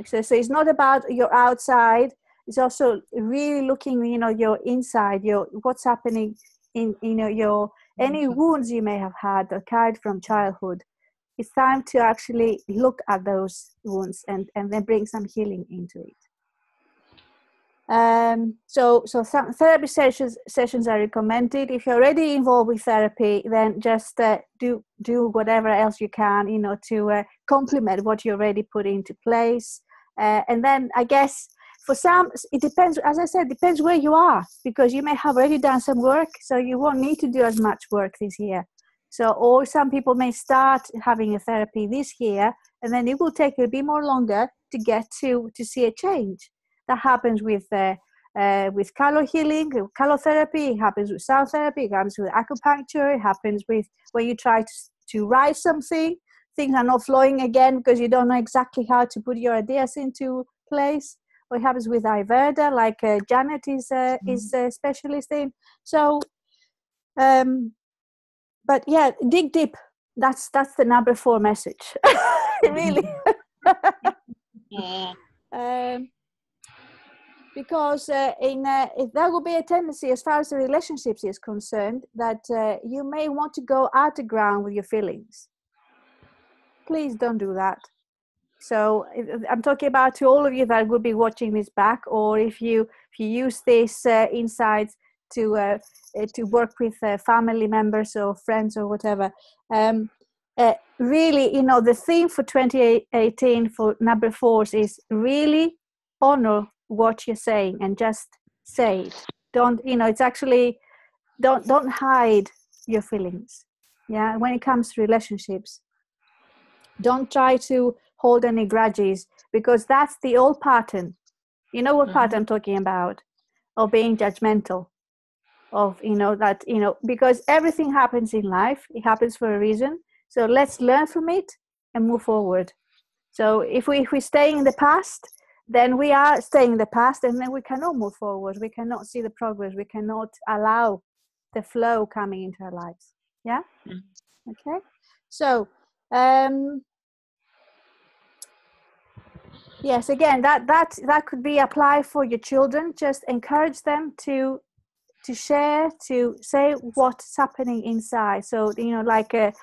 So it's not about your outside. It's also really looking, you know, your inside, your what's happening in, you know, your any wounds you may have had or carried from childhood. It's time to actually look at those wounds and then bring some healing into it. So some therapy sessions are recommended. If you're already involved with therapy, then just do whatever else you can, you know, to complement what you already put into place. And then I guess for some, it depends, as I said, depends where you are, because you may have already done some work, so you won't need to do as much work this year. So, or some people may start having a therapy this year, and then it will take a bit more longer to get to see a change. That happens with color healing, color therapy. It happens with sound therapy. It happens with acupuncture. It happens with when you try to write something, things are not flowing again because you don't know exactly how to put your ideas into place. Or it happens with Ayurveda, like Janet is a specialist in. So, but yeah, dig deep. That's the number 4 message. Really. Because if there will be a tendency, as far as the relationships is concerned, that you may want to go out the ground with your feelings. Please don't do that. So I'm talking about to all of you that will be watching this back, or if you use this insights to work with family members or friends or whatever. Really, you know, the theme for 2018 for number 4s is really honor what you're saying and just say it. Don't, you know, it's actually don't hide your feelings. Yeah, when it comes to relationships, don't try to hold any grudges, because that's the old pattern. You know what part I'm talking about, of being judgmental, of, you know, that, you know, because everything happens in life, it happens for a reason. So let's learn from it and move forward. So if we stay in the past, then we are staying in the past, and then we cannot move forward. We cannot see the progress. We cannot allow the flow coming into our lives. Yeah. Okay. So yes, again, that could be applied for your children. Just encourage them to share, to say what's happening inside. So, you know, like you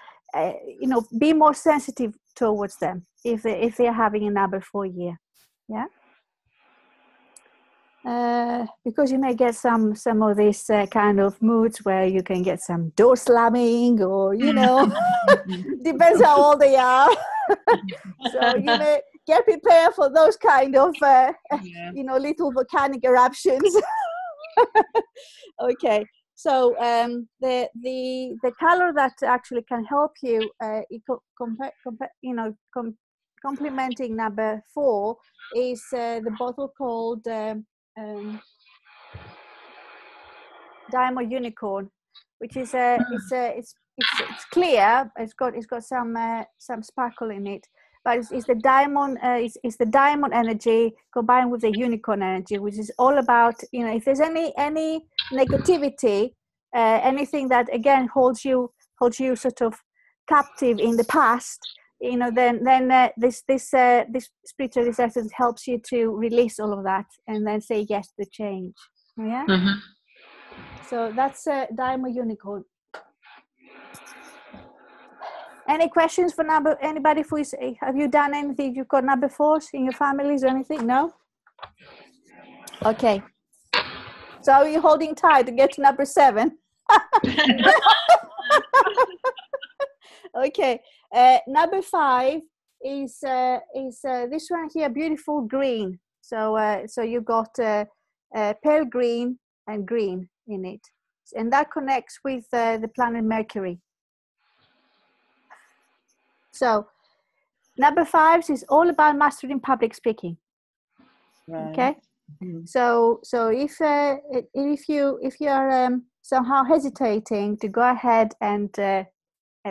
know, be more sensitive towards them if they're having a number 4 year. Yeah. Because you may get some of these kind of moods where you can get some door slamming, or, you know, depends how old they are. So you may get prepared for those kind of you know, little volcanic eruptions. Okay. So the color that actually can help you you know, complementing number 4 is the bottle called Diamond Unicorn, which is it's clear. It's got some sparkle in it, but it's the diamond. It's the diamond energy combined with the unicorn energy, which is all about, you know, if there's any negativity, anything that again holds you sort of captive in the past, you know, then this spiritual reception helps you to release all of that and then say yes to the change. Yeah. Mhm. So that's diamond unicorn. Any questions for anybody who is, have you done anything? You've got number 4s in your families or anything? No? Okay. So are you holding tight to get to number 7? Okay. Number 5 is this one here, beautiful green. So you got pale green and green in it. And that connects with the planet Mercury. So number 5 is all about mastering public speaking. Right. Okay. So if you are somehow hesitating to go ahead and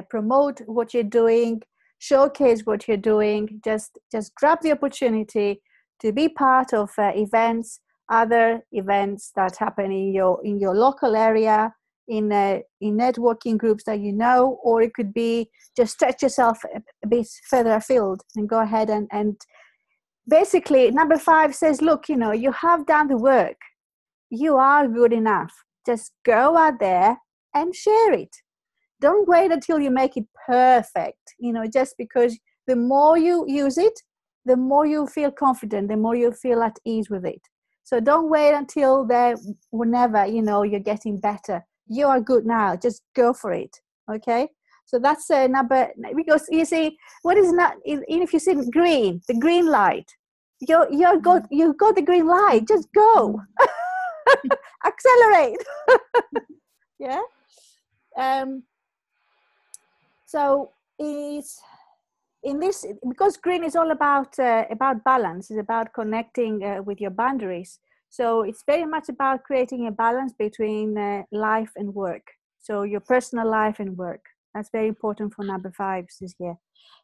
promote what you're doing, showcase what you're doing, just grab the opportunity to be part of other events that happen in your local area, in networking groups that you know, or it could be just stretch yourself a bit further afield and go ahead and basically number 5 says, look, you know, you have done the work, you are good enough, just go out there and share it. Don't wait until you make it perfect, you know, just because the more you use it, the more you feel confident, the more you feel at ease with it. So don't wait until whenever, you know, you're getting better. You are good now, just go for it. Okay. So that's number, because you see, what is not, if you see green, the green light, you've got the green light, just go. Accelerate. Yeah. So is in this, because green is all about balance, it's about connecting with your boundaries. So it's very much about creating a balance between life and work. So your personal life and work. That's very important for number 5s this year.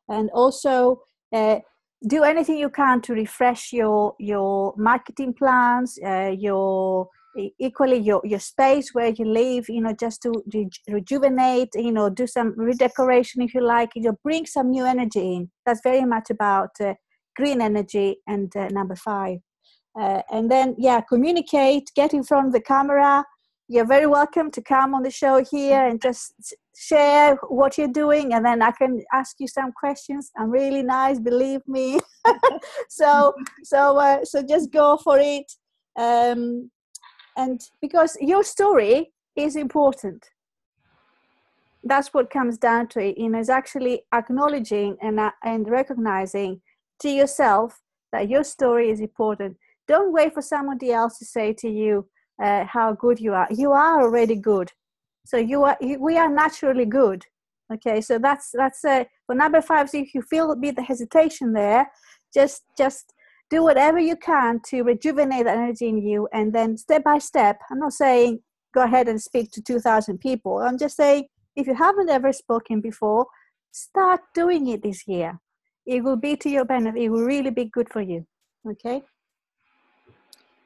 And also do anything you can to refresh your marketing plans, your space where you live, you know, just to rejuvenate, you know, do some redecoration if you like, you know, bring some new energy in. That's very much about green energy and number 5. And then, yeah, communicate, get in front of the camera. You're very welcome to come on the show here and just share what you're doing, and then I can ask you some questions. I'm really nice, believe me. So just go for it. And because your story is important, that's what comes down to it. You know, is actually acknowledging and recognizing to yourself that your story is important. Don't wait for somebody else to say to you how good you are. You are already good. So we are naturally good. Okay, so that's for number 5. So if you feel a bit the hesitation there, just do whatever you can to rejuvenate that energy in you, and then step by step. I'm not saying go ahead and speak to 2,000 people. I'm just saying, if you haven't ever spoken before, start doing it this year. It will be to your benefit. It will really be good for you. Okay.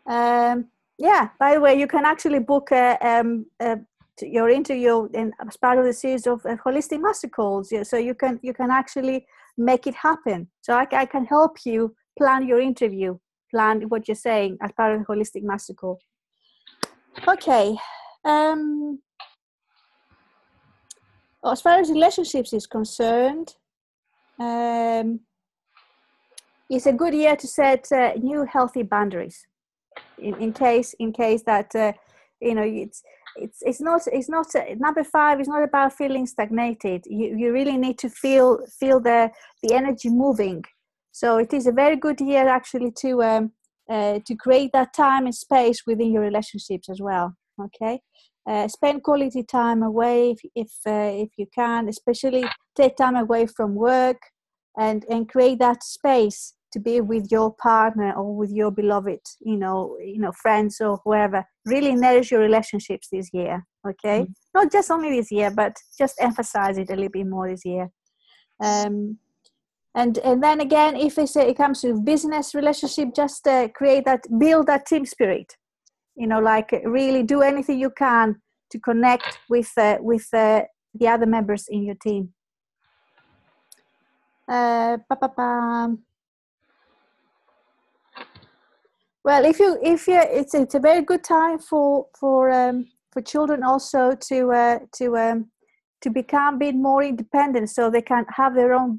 Yeah. By the way, you can actually book your interview as part of the series of holistic master calls. Yeah, so you can actually make it happen. So I can help you plan your interview, plan what you're saying as part of the holistic master call. Okay. As far as relationships is concerned, it's a good year to set new healthy boundaries. In case that you know, it's not number 5 is not about feeling stagnated. You really need to feel the energy moving. So it is a very good year actually to create that time and space within your relationships as well. Okay. Spend quality time away if you can, especially take time away from work and create that space to be with your partner or with your beloved, you know, friends or whoever. Really nourish your relationships this year. Okay. Mm-hmm. Not just only this year, but just emphasize it a little bit more this year. And then again, if it comes to business relationship, just build that team spirit. Like really do anything you can to connect with the other members in your team. Well, it's a very good time for children also to become a bit more independent, so they can have their own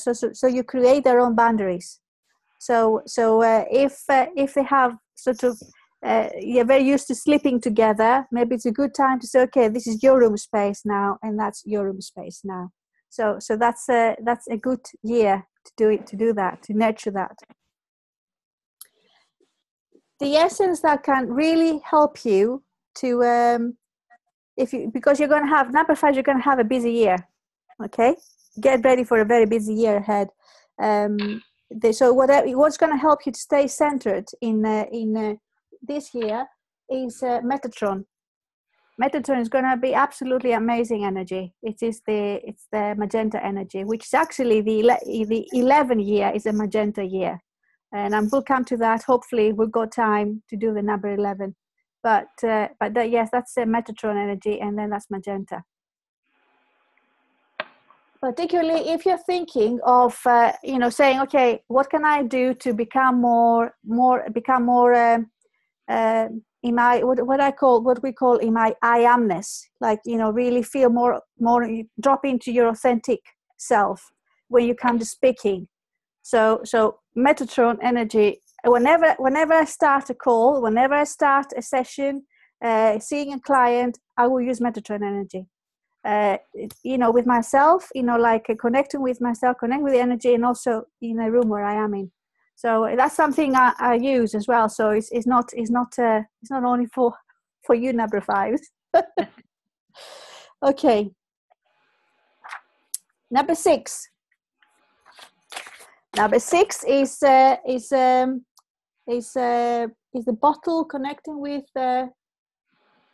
so you create their own boundaries. So if they have sort of you're very used to sleeping together, maybe it's a good time to say, okay, this is your room space now, and that's your room space now. So that's a good year to do that, to nurture that. The essence that can really help you to because you're going to have number 5, you're going to have a busy year. Okay, get ready for a very busy year ahead. So what's going to help you to stay centered in this year is Metatron. Metatron is going to be absolutely amazing energy. It's the magenta energy, which is actually the 11 year is a magenta year, and we'll come to that. Hopefully, we've got time to do the number 11. But yes, that's Metatron energy, and then that's magenta. Particularly if you're thinking of saying, okay, what can I do to become more in my what we call in my I amness, like really feel more drop into your authentic self when you come to speaking. So Metatron energy. Whenever I start a call, whenever I start a session, seeing a client, I will use Metatron energy. With myself, like connecting with myself, connecting with the energy, and also in a room where I am in. So that's something I use as well. So it's not only for you number 5s. Okay. Number 6. Number 6 is the bottle connecting with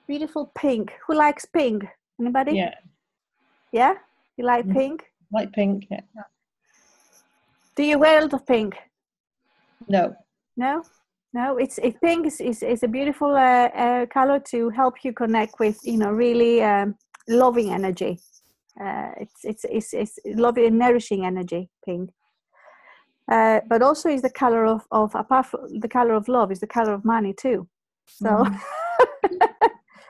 beautiful pink. Who likes pink? Anybody? Yeah. Yeah? You like pink? Like pink, yeah. Do you wear a lot of pink? No. No? Pink is a beautiful color to help you connect with, really loving energy. It's loving and nourishing energy, pink. But also is the color of apart from the color of love, is the color of money too. So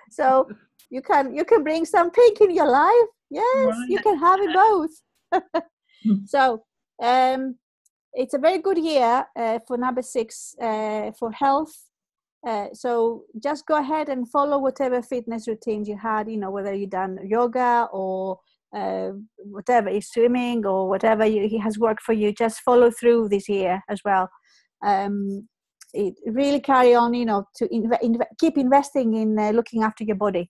so you can bring some pink in your life. Yes, right. You can have it both. So it's a very good year for number 6 for health. So just go ahead and follow whatever fitness routines you had, whether you've done yoga or whatever is swimming or whatever he has worked for you. Just follow through this year as well. It really carry on, to keep investing in looking after your body,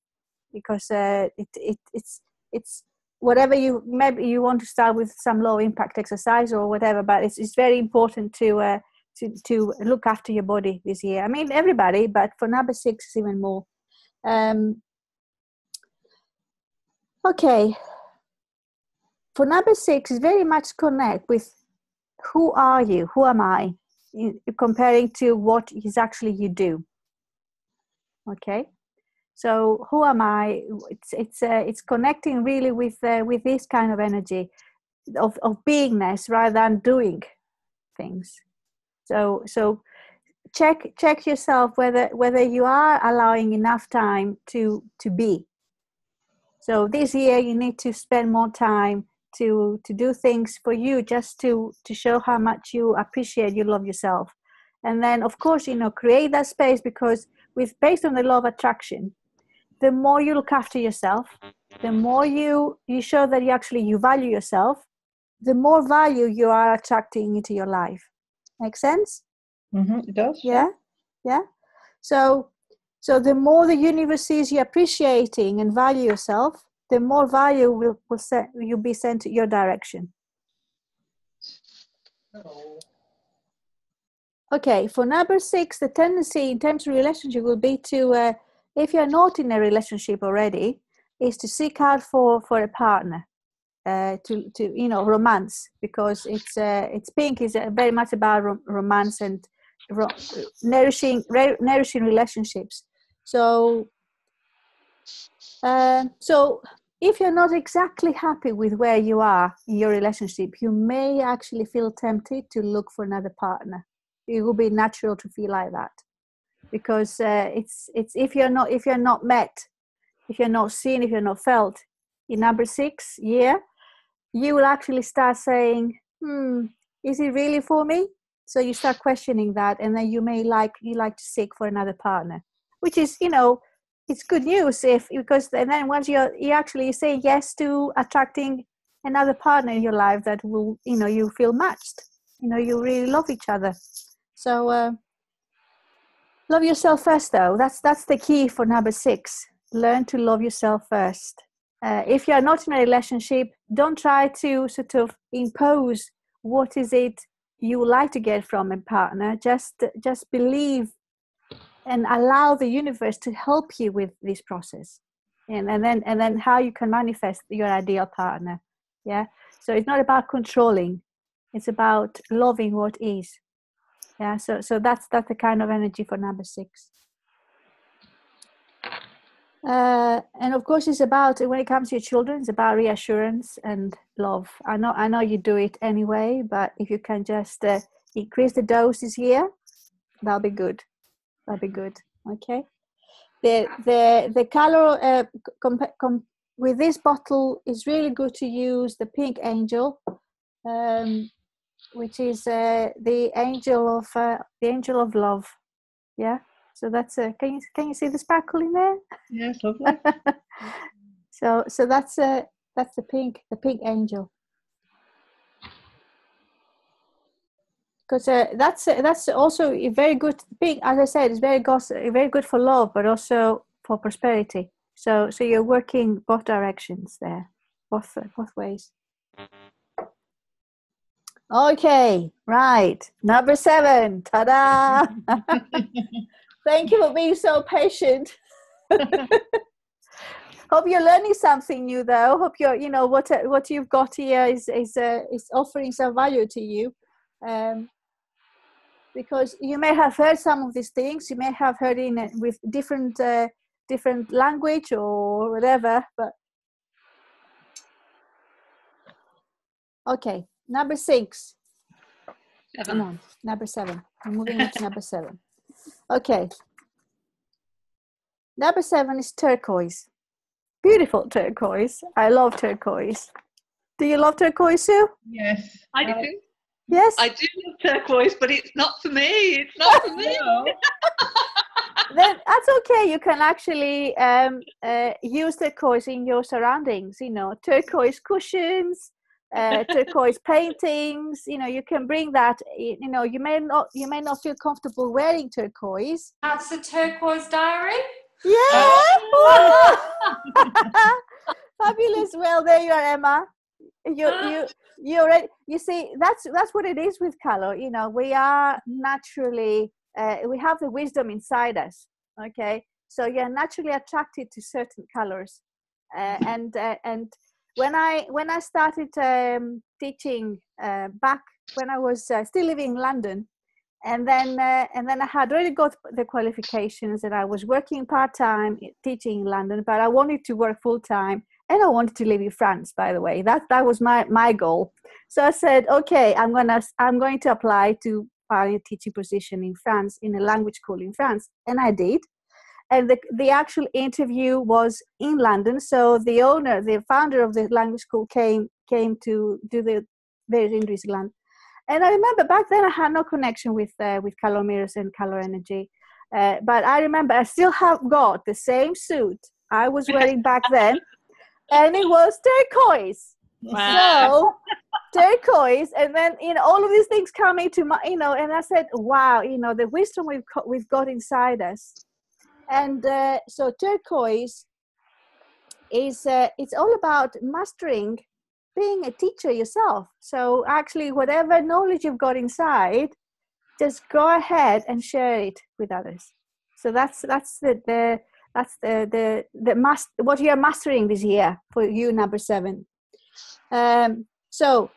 because it's whatever maybe you want to start with some low impact exercise or whatever, but it's very important to look after your body this year. I mean, everybody, but for number 6 even more. Okay. For number 6 is very much connect with who are you, who am I, comparing to what is actually you do. Okay, so who am I? It's connecting really with this kind of energy of beingness rather than doing things. So check yourself whether you are allowing enough time to be. So this year you need to spend more time to do things for you, just to show how much you appreciate, you love yourself. And then of course, create that space, because based on the law of attraction, the more you look after yourself, the more you show that you value yourself, the more value you are attracting into your life. Make sense? It does. Yeah. So the more the universe sees you appreciating and value yourself, the more value will be sent to your direction. Okay, for number 6, the tendency in terms of relationship will be to, if you're not in a relationship already, is to seek out for a partner. to romance, because it's pink is very much about romance and nourishing relationships. So if you're not exactly happy with where you are in your relationship, you may actually feel tempted to look for another partner. It will be natural to feel like that, because it's if you're not met, if you're not seen, if you're not felt in number 6 year, you will actually start saying, is it really for me? So you start questioning that, and then you like to seek for another partner, which is, it's good news because then once you say yes to attracting another partner in your life that will, you feel matched, you really love each other. So love yourself first, though. That's the key for number 6. Learn to love yourself first. If you're not in a relationship, don't try to sort of impose what is it you would like to get from a partner. Just believe and allow the universe to help you with this process, and then how you can manifest your ideal partner. Yeah. So it's not about controlling; it's about loving what is. Yeah. So that's the kind of energy for number 6. And of course, it's about, when it comes to your children, it's about reassurance and love. I know you do it anyway, but if you can just increase the dose this year, that'll be good. Okay. The color with this bottle is really good to use the pink angel, which is the angel of love. Yeah. So that's can you see the sparkle in there? Yes, lovely. So that's the pink angel. Because that's also a very good pink. As I said, it's very good for love, but also for prosperity. So you're working both directions there, both ways. Okay, right. Number 7. Ta-da! Thank you for being so patient. Hope you're learning something new, though. Hope you're, what you've got here is offering some value to you. Because you may have heard some of these things, you may have heard with different language or whatever. But okay, number 6. 7. Come on, number 7. I'm moving on to number 7. Okay. Number 7 is turquoise. Beautiful turquoise. I love turquoise. Do you love turquoise, Sue? Yes. I do. Yes. I do love turquoise, but it's not for me. It's not for me. Then that's okay. You can actually use turquoise in your surroundings. Turquoise cushions, turquoise paintings. You can bring that. You may not feel comfortable wearing turquoise. That's the turquoise diary. Yeah. Fabulous. Well, there you are, Emma. You already. You see, that's what it is with color. We are naturally. We have the wisdom inside us. Okay, so you're naturally attracted to certain colors, and when I started teaching back when I was still living in London, and then I had already got the qualifications, and I was working part-time teaching in London, but I wanted to work full-time, and I wanted to live in France, by the way. That was my goal. So I said, okay, I'm going to apply to find a teaching position in France, in a language school in France, and I did. And the actual interview was in London. So the founder of the language school came to do the various interviews in London. And I remember back then I had no connection with color mirrors and color energy. But I remember I still have got the same suit I was wearing back then, and it was turquoise. Wow. So turquoise, and then all of these things come into my, and I said, wow, the wisdom we've got inside us. And so turquoise is it's all about mastering being a teacher yourself. So actually, whatever knowledge you've got inside, just go ahead and share it with others. So that's what you're mastering this year for you, number 7. So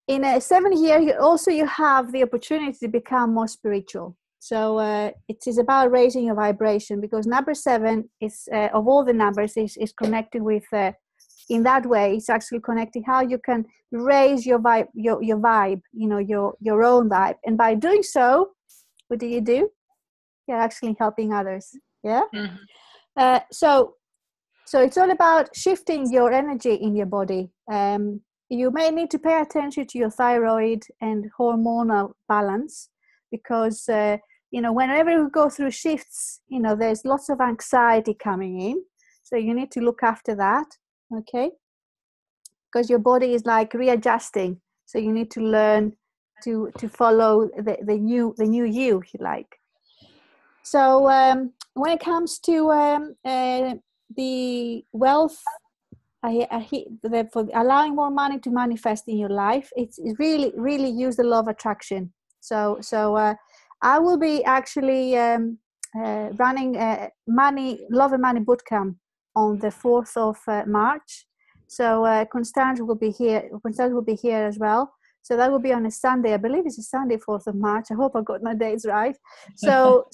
in a 7 year, you have the opportunity to become more spiritual. So it is about raising your vibration, because number 7 is of all the numbers is connected with. In that way, it's actually connecting how you can raise your vibe, your vibe, your own vibe, and by doing so, what do? You're actually helping others. Yeah. Mhm. So it's all about shifting your energy in your body. You may need to pay attention to your thyroid and hormonal balance, because whenever you go through shifts, there's lots of anxiety coming in. So you need to look after that. Okay, because your body is like readjusting, so you need to learn to follow the new you, if you like. So when it comes to the wealth, for allowing more money to manifest in your life, it's really use the law of attraction. So I will be actually running a love and money bootcamp on the 4th of March. So Constance will be here. Constance will be here as well. So that will be on a Sunday. I believe it's a Sunday, 4th of March. I hope I got my dates right. So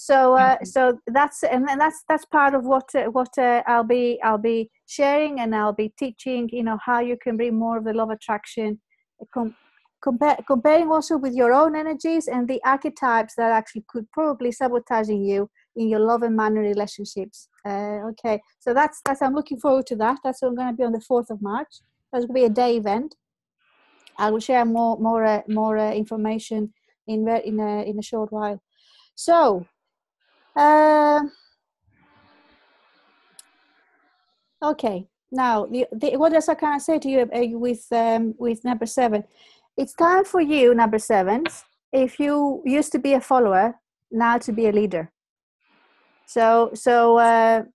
that's part of what I'll be sharing, and I'll be teaching. How you can bring more of the law of attraction, comparing also with your own energies and the archetypes that actually could probably sabotaging you in your love and money relationships. Okay, so that's I'm looking forward to that. That's going to be on the 4th of March. That's going to be a day event. I will share more information in a short while. So, okay. Now, what else I can say to you with number 7? It's time for you, number 7s, if you used to be a follower, now to be a leader. So for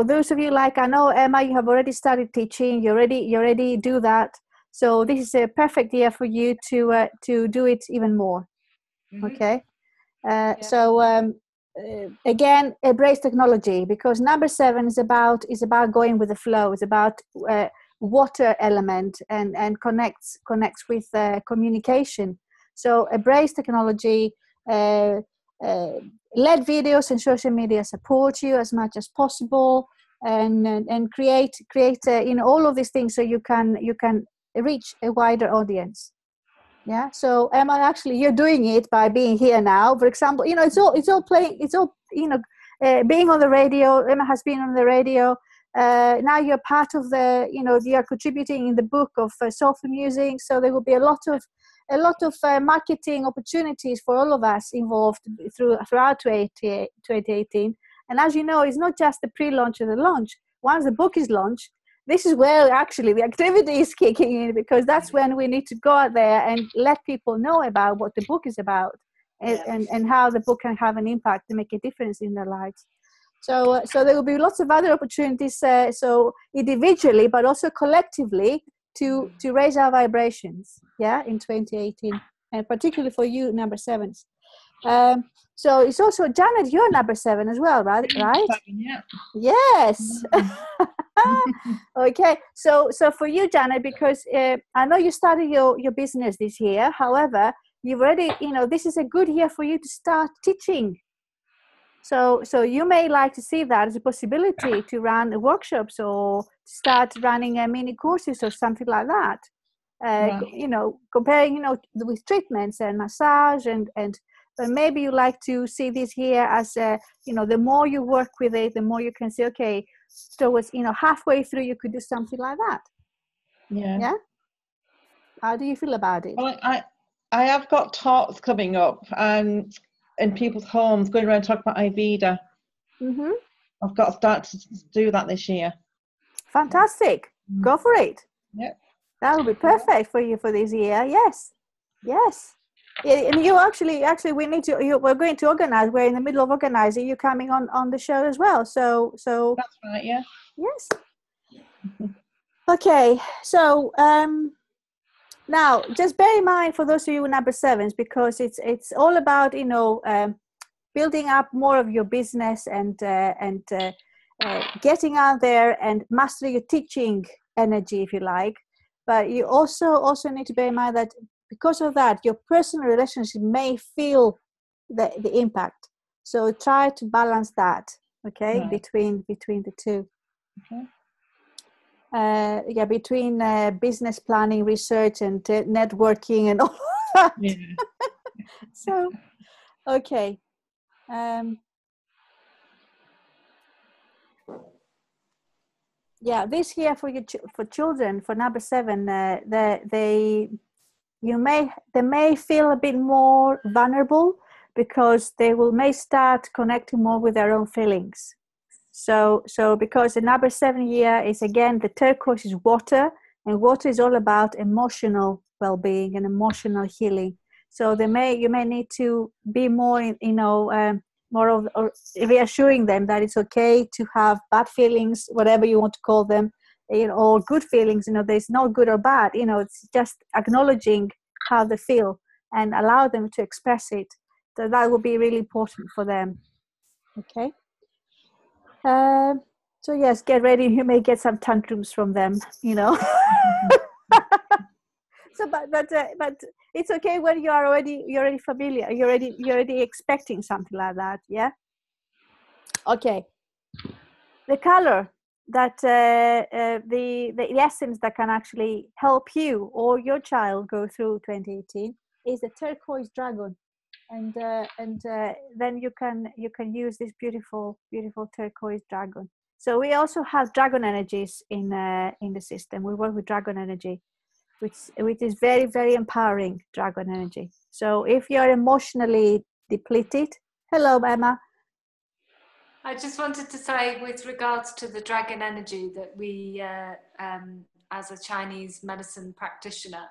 those of you, like I know, Emma, you have already started teaching. You already do that. So this is a perfect year for you to do it even more. Okay. So again, embrace technology, because number 7 is about going with the flow. It's about water element and connects with communication. So embrace technology. Let videos and social media support you as much as possible, and create all of these things so you can reach a wider audience. Yeah. So Emma, actually, you're doing it by being here now. For example, it's all playing. It's all being on the radio. Emma has been on the radio. Now you're part of the. You are contributing in the book of Soulful Music. So there will be a lot of marketing opportunities for all of us involved throughout 2018. And as you know, it's not just the pre-launch and the launch. Once the book is launched, this is where actually the activity is kicking in, because that's when we need to go out there and let people know about what the book is about, and how the book can have an impact to make a difference in their lives. So there will be lots of other opportunities, so individually, but also collectively, to raise our vibrations, in 2018, and particularly for you, number 7s. So it's also, Janet, you're number 7 as well, right? Yeah. Yes. Okay. So for you, Janet, because I know you started your business this year. However, you've already, this is a good year for you to start teaching. So you may like to see that as a possibility to run workshops or start running mini courses or something like that. Comparing, with treatments and massage and maybe you like to see this here as the more you work with it, the more you can say, okay, towards halfway through you could do something like that. Yeah. How do you feel about it? Well, I have got talks coming up in people's homes, going around talking about Ayurveda. Mm-hmm. I've got to start to do that this year. Fantastic. Go for it. Yep. That will be perfect for you for this year. Yes. And you actually we need to. We're going to organize. We're in the middle of organizing. You coming on the show as well. So that's right. Yeah. Yes. Okay. So now just bear in mind for those of you number 7s, because it's all about building up more of your business and getting out there and mastering your teaching energy, if you like. But you also need to bear in mind that because of that, your personal relationship may feel the impact. So try to balance that, okay, Right. between the two. Okay. Yeah, between business planning, research, and networking, and all that. Yeah. So, okay. Yeah, this here for you for children, for number 7, they may feel a bit more vulnerable because they may start connecting more with their own feelings. So because the number 7 year is, again, the turquoise is water, and water is all about emotional well-being and emotional healing. So you may need to be more, more of or reassuring them that it's okay to have bad feelings, whatever you want to call them, or good feelings. There's no good or bad. It's just acknowledging how they feel and allow them to express it. So that will be really important for them. Okay. So yes, get ready. You may get some tantrums from them, So, but it's okay when you're already familiar. You're already expecting something like that. Yeah. Okay. The color that the essence that can actually help you or your child go through 2018 is the turquoise dragon, and then you can use this beautiful turquoise dragon. So we also have dragon energies in the system. We work with dragon energy, which is very, very empowering dragon energy. So if you're emotionally depleted, hello Emma. I just wanted to say, with regards to the dragon energy, that we, as a Chinese medicine practitioner,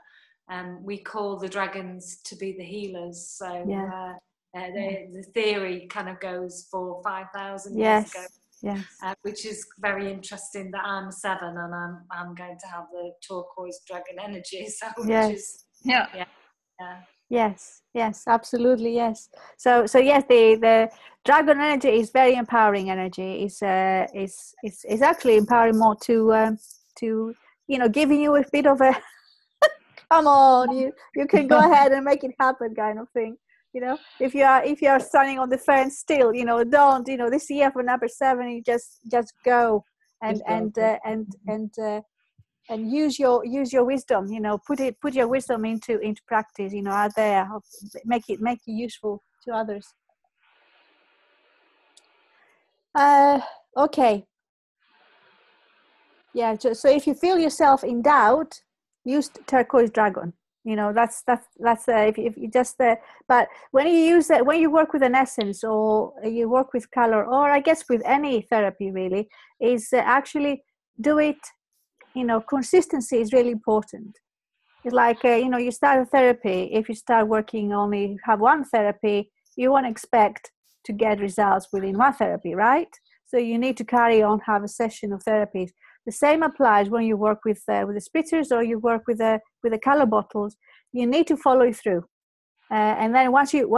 we call the dragons to be the healers. So Yeah. the theory kind of goes for 5,000 Yes. years ago. Yes. Which is very interesting that I'm 7 and I'm going to have the turquoise dragon energy. So Yes. which is Yeah. Yes, absolutely, yes. So yes, the dragon energy is very empowering energy. Is actually empowering more to giving you a bit of a come on, you can go ahead and make it happen kind of thing. If you are standing on the fence still, don't, this year for number 7, you just go and use your wisdom, put your wisdom into practice, out there, make it useful to others. Okay. Yeah, so if you feel yourself in doubt, use turquoise dragon. That's if you just but when you use that, when you work with an essence, or you work with color, or I guess with any therapy really, is actually do it. Consistency is really important. It's like you start a therapy. If you start working only have one therapy, you won't expect to get results within one therapy, right? So you need to carry on, have a session of therapies. The same applies when you work with the spritzers, or you work with the color bottles. You need to follow through, and then once you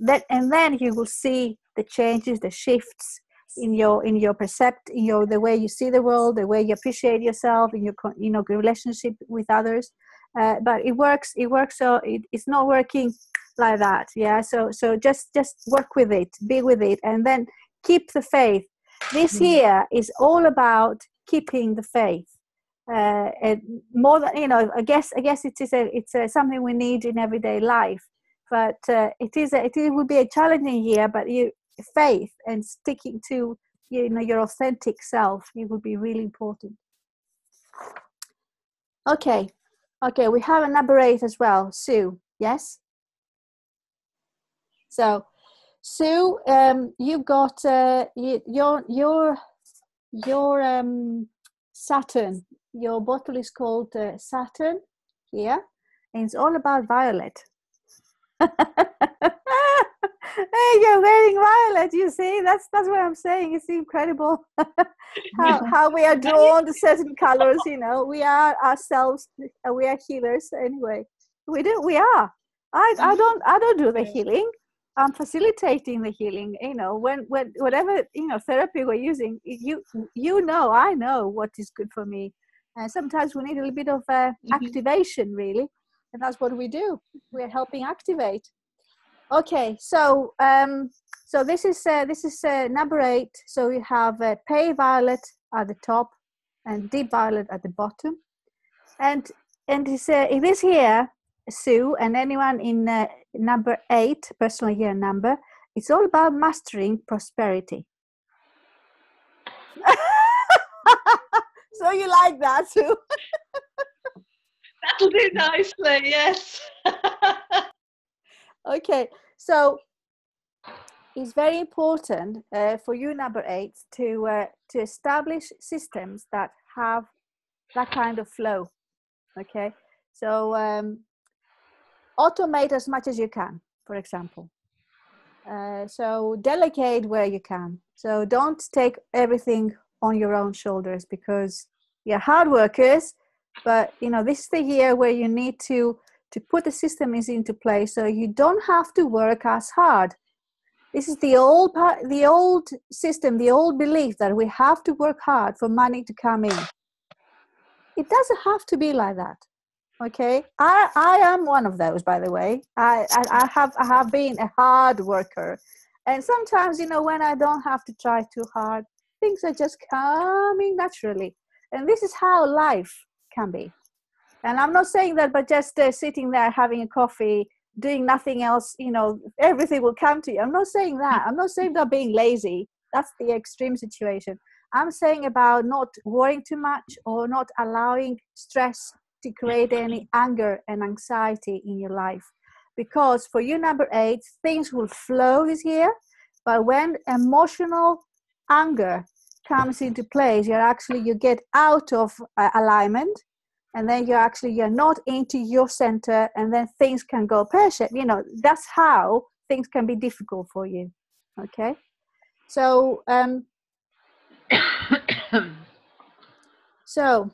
that, and then you will see the changes, the shifts in your the way you see the world, the way you appreciate yourself, in your relationship with others. But it works. So it's not working like that. Yeah. So just work with it, be with it, and then keep the faith. This year is all about keeping the faith. And more than I guess it's something we need in everyday life. But it will be a challenging year. But faith and sticking to your authentic self, it will be really important. Okay, we have a number 8 as well, Sue. Yes. So Sue, you've got your Saturn. Your bottle is called Saturn here, and it's all about violet. Hey, you're wearing violet. You see, that's what I'm saying. It's incredible how we are drawn to certain colors. We are ourselves. We are healers anyway. We are. I don't do the healing. I'm facilitating the healing. When whatever therapy we're using, I know what is good for me, And sometimes we need a little bit of activation, really. And that's what we do. We're helping activate. Okay, so so this is number 8. So we have pale violet at the top and deep violet at the bottom. And it is here, Sue, and anyone in number 8, personal year number. It's all about mastering prosperity. So you like that, Sue? That'll do nicely, yes. Okay, so it's very important for you, number 8, to establish systems that have that kind of flow. Okay, so automate as much as you can, for example. So delegate where you can. So don't take everything on your own shoulders, because you're hard workers, but this is the year where you need to put the systems into place so you don't have to work as hard. This is the old system, the old belief that we have to work hard for money to come in. It doesn't have to be like that. Okay, I am one of those, by the way. I have been a hard worker, and sometimes when I don't have to try too hard, things are just coming naturally. And this is how life can be. And I'm not saying that by just sitting there having a coffee, doing nothing else, everything will come to you. I'm not saying that. I'm not saying about being lazy. That's the extreme situation. I'm saying about not worrying too much or not allowing stress to create any anger and anxiety in your life. Because for you, number 8, things will flow this year, but when emotional anger comes into place, you get out of alignment, and then you're not into your center, and then things can go pear-shaped. That's how things can be difficult for you. Okay, so so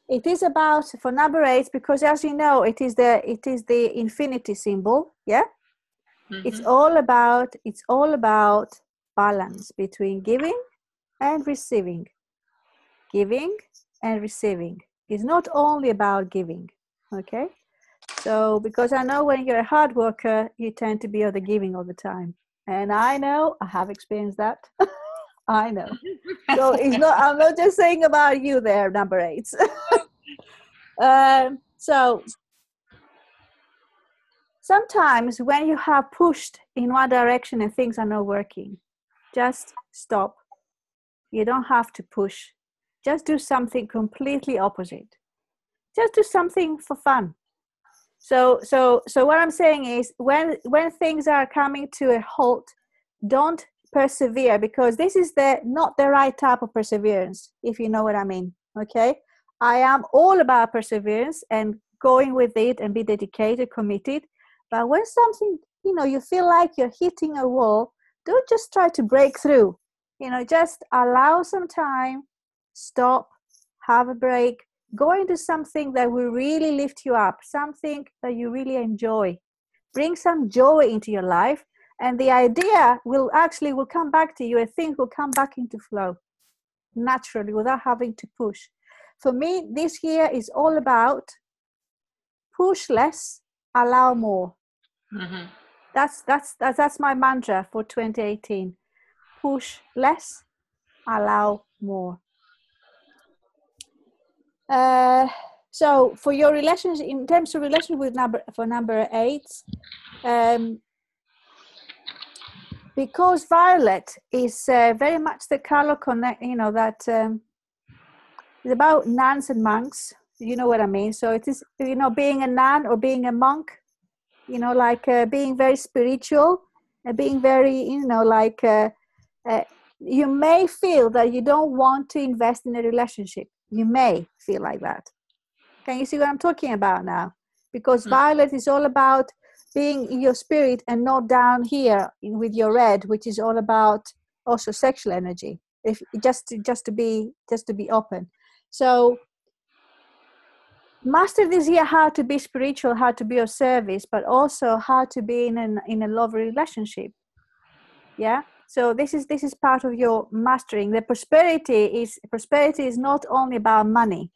it is about, for number 8, because as you know, it is the infinity symbol. Yeah. Mm-hmm. It's all about balance between giving and receiving. Giving and receiving. It's not only about giving. Okay. So because I know when you're a hard worker, you tend to be on the giving all the time. And I know, I have experienced that. I know. So I'm not just saying about you there, number 8. So sometimes when you have pushed in one direction and things are not working, just stop. You don't have to push. Just do something completely opposite. Just do something for fun. So what I'm saying is, when things are coming to a halt, don't persevere, because this is not the right type of perseverance, if you know what I mean. Okay, I am all about perseverance and going with it and be dedicated, committed. But when something, you feel like you're hitting a wall, don't just try to break through. Just allow some time, stop, have a break, go into something that will really lift you up, something that you really enjoy. Bring some joy into your life, and the idea will come back to you, and things will come back into flow naturally without having to push. For me, this year is all about push less, allow more. Mm-hmm. That's my mantra for 2018. Push less, allow more. So for your relationship, in terms of relationship with number 8, because violet is very much the color connect, that is about nuns and monks. You know what I mean? So it is, being a nun or being a monk, like being very spiritual and being very, you may feel that you don't want to invest in a relationship. You may feel like that. Can you see what I'm talking about now? Because violet is all about being in your spirit and not down here with your red, which is all about also sexual energy. If just to be open. So master this year how to be spiritual, how to be of service, but also how to be in a loving relationship. Yeah. So this is part of your mastering. The prosperity is not only about money.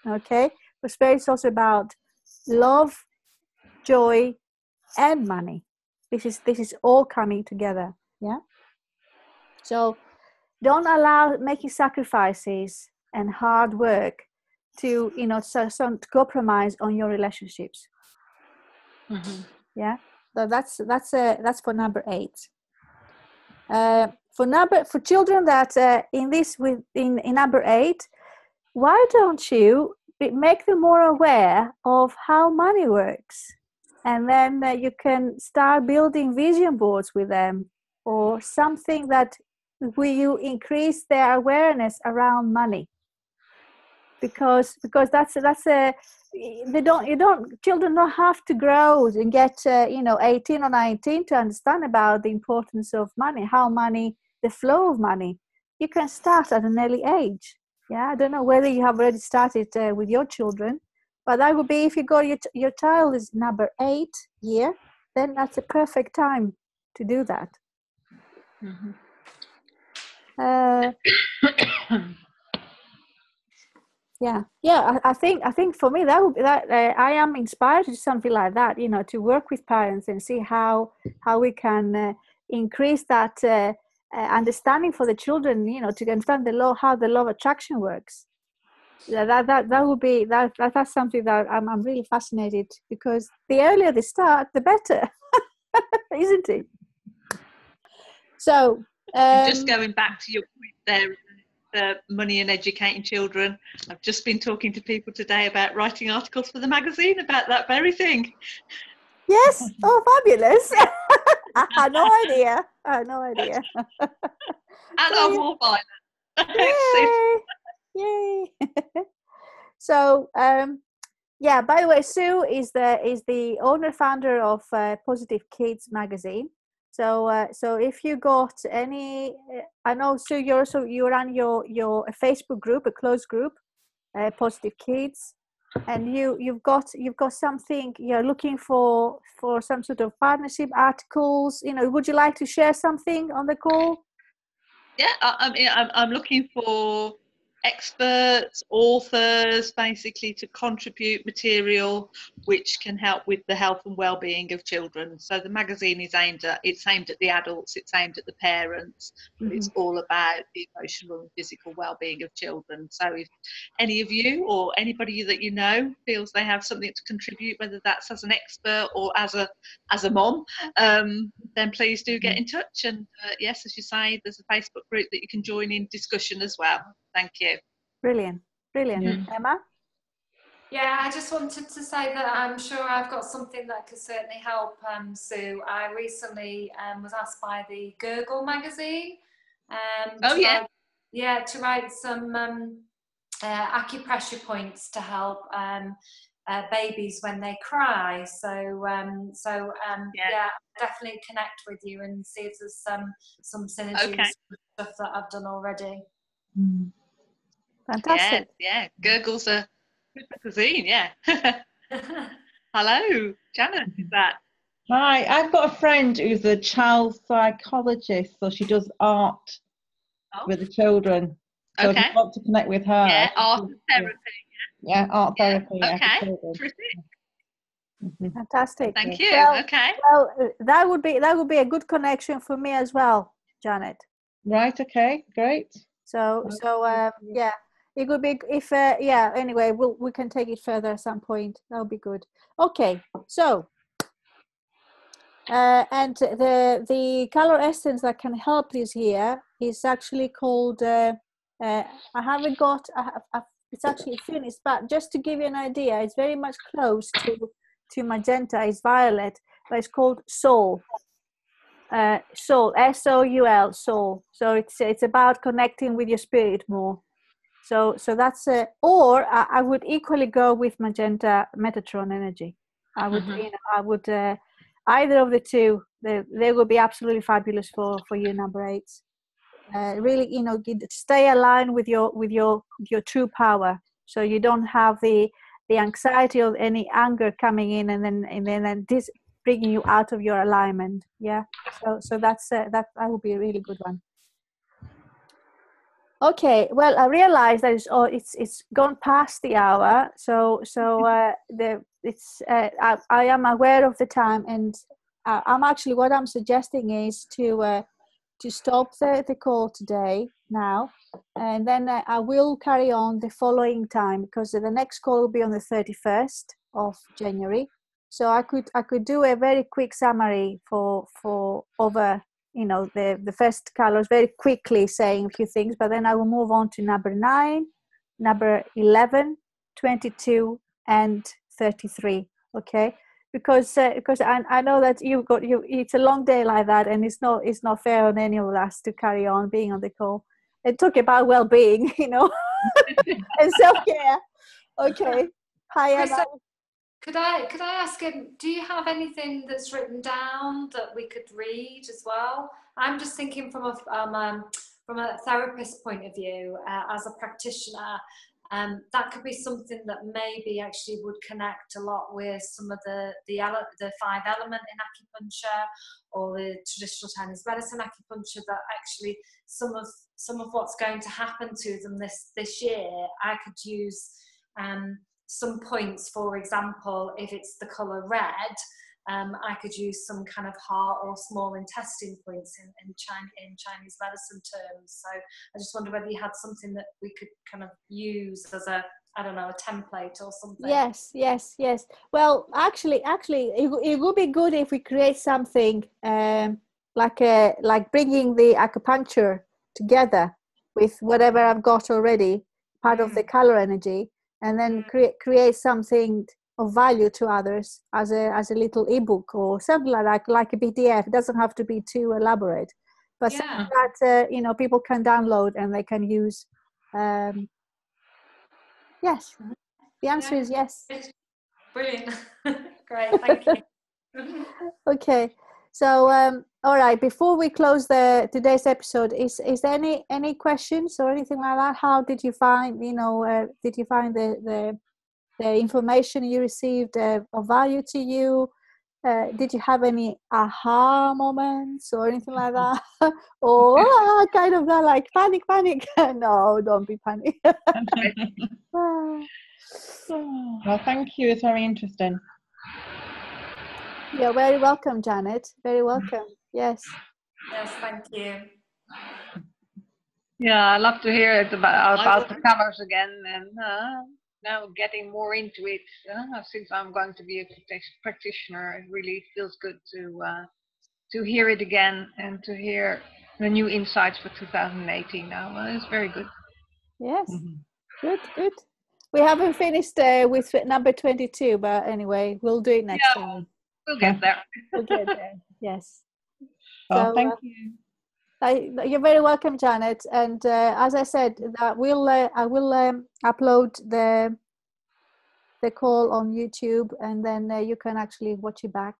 Okay, prosperity is also about love, joy, and money. This is all coming together. Yeah. So don't allow making sacrifices and hard work to to compromise on your relationships. Yeah. So that's for number 8. For children that in number 8, why don't you make them more aware of how money works, and then you can start building vision boards with them, or something that will increase their awareness around money, because that's a children don't have to grow and get 18 or 19 to understand about the importance of money, the flow of money. You can start at an early age. Yeah, I don't know whether you have already started with your children, but that would be, if you go, your child is number 8 year, then that's a perfect time to do that. Yeah. I think for me that would be that. I am inspired to do something like that. To work with parents and see how we can increase that understanding for the children. To understand how the law of attraction works. That would be that's something that I'm really fascinated, because the earlier they start, the better, isn't it? So just going back to your point there, money and educating children. I've just been talking to people today about writing articles for the magazine about that very thing. Yes. Oh, fabulous. I had no idea. And I will buy them. Yay. So by the way, Sue is the owner founder of Positive Kids magazine. So if you got any, I know, Sue, you run your Facebook group, a closed group, Positive Kids, and you've got something you're looking for some sort of partnership articles. Would you like to share something on the call? Yeah, I'm looking for experts, authors, basically, to contribute material which can help with the health and well-being of children. So the magazine is aimed at the adults, it's aimed at the parents, but it's all about the emotional and physical well-being of children. So if any of you or anybody that you know feels they have something to contribute, whether that's as an expert or as a mom, then please do get in touch. And yes, as you say, there's a Facebook group that you can join in discussion as well. Thank you. Brilliant. Emma? Yeah, I just wanted to say that I'm sure I've got something that could certainly help Sue. I recently was asked by the Gurgle magazine to write some acupressure points to help babies when they cry. So definitely connect with you and see if there's some synergy with stuff that I've done already. Fantastic. Yeah. Gurgle's a good magazine, yeah. Hello, Janet, is that? Hi, I've got a friend who's a child psychologist, so she does art with the children. So if you want to connect with her. Yeah, art therapy. Yeah, art therapy. Okay, fantastic. Thank you. Well, that would be a good connection for me as well, Janet. Right. Okay. Great. So it would be anyway, we can take it further at some point. That would be good. Okay, so and the color essence that can help this here is actually called it's actually finished, but just to give you an idea, it's very much close to magenta. It's violet, but it's called Soul. Soul, S-O-U-L, Soul. So it's about connecting with your spirit more. So that's or I would equally go with magenta Metatron energy. I would either of the two. They would be absolutely fabulous for you number 8s. Really, stay aligned with your true power, so you don't have the anxiety or any anger coming in and then this bringing you out of your alignment. Yeah. So that would be a really good one. Okay, well, I realize that it's gone past the hour, so I am aware of the time, and I'm actually, what I'm suggesting is to stop the call today now, and then I will carry on the following time, because the next call will be on the 31st of January. So I could do a very quick summary for over, you know, the first colors very quickly, saying a few things, but then I will move on to number 9, number 11, 22, and 33. Okay, because I know that it's a long day like that, and it's not fair on any of us to carry on being on the call and talk about well-being, you know, and self-care. Okay, hi Emma. Could I ask him, do you have anything that's written down that we could read as well? I'm just thinking from a therapist point of view, as a practitioner, that could be something that maybe actually would connect a lot with some of the 5 element in acupuncture, or the traditional Chinese medicine acupuncture, that actually some of what's going to happen to them this year, I could use some points. For example, if it's the color red, I could use some kind of heart or small intestine points in Chinese medicine terms. So I just wonder whether you had something that we could kind of use as a, I don't know, a template or something. Yes. Well, actually, it would be good if we create something like bringing the acupuncture together with whatever I've got already, part of the color energy, and then create something of value to others as a little ebook or something like a PDF. It doesn't have to be too elaborate, but something that you know, people can download and they can use. Yes, the answer is yes. Brilliant. Great, thank you. Okay, so all right, before we close today's episode, is there any questions or anything like that? How did you find, you know, did you find the information you received of value to you? Did you have any aha moments or anything like that? Or kind of like panic? No, don't be panic. Well, thank you. It's very interesting. You're very welcome, Janet. Very welcome. Yes. Yes, thank you. Yeah, I love to hear it about the colors again, and now getting more into it. Since I'm going to be a practitioner, it really feels good to hear it again and to hear the new insights for 2018 now. Well, it's very good. Yes. Good. We haven't finished with number 22, but anyway, we'll do it next time. We'll get there. We'll get there. Yes. Oh, So, thank you. You're very welcome, Janet. And as I said, that I will upload the call on YouTube, and then you can actually watch it back.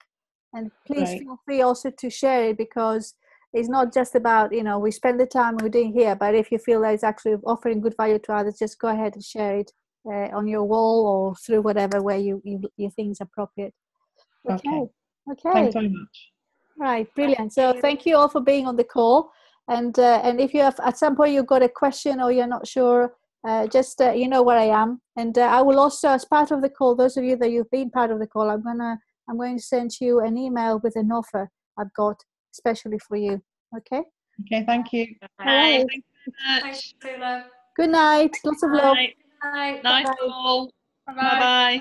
And please feel free also to share it, because it's not just about, you know, we spend the time we're doing here, but if you feel that it's actually offering good value to others, just go ahead and share it on your wall or through whatever way you think is appropriate. Okay. Thanks very much. Right, brilliant. So thank you all for being on the call. And if you have at some point you've got a question or you're not sure, just you know where I am. And I will also, as part of the call, those of you that you've been part of the call, I'm going to send you an email with an offer I've got especially for you. Okay. Okay. Thank you. All right. Thank you very much. Thanks, Good night. Lots of love. Night all. Bye bye.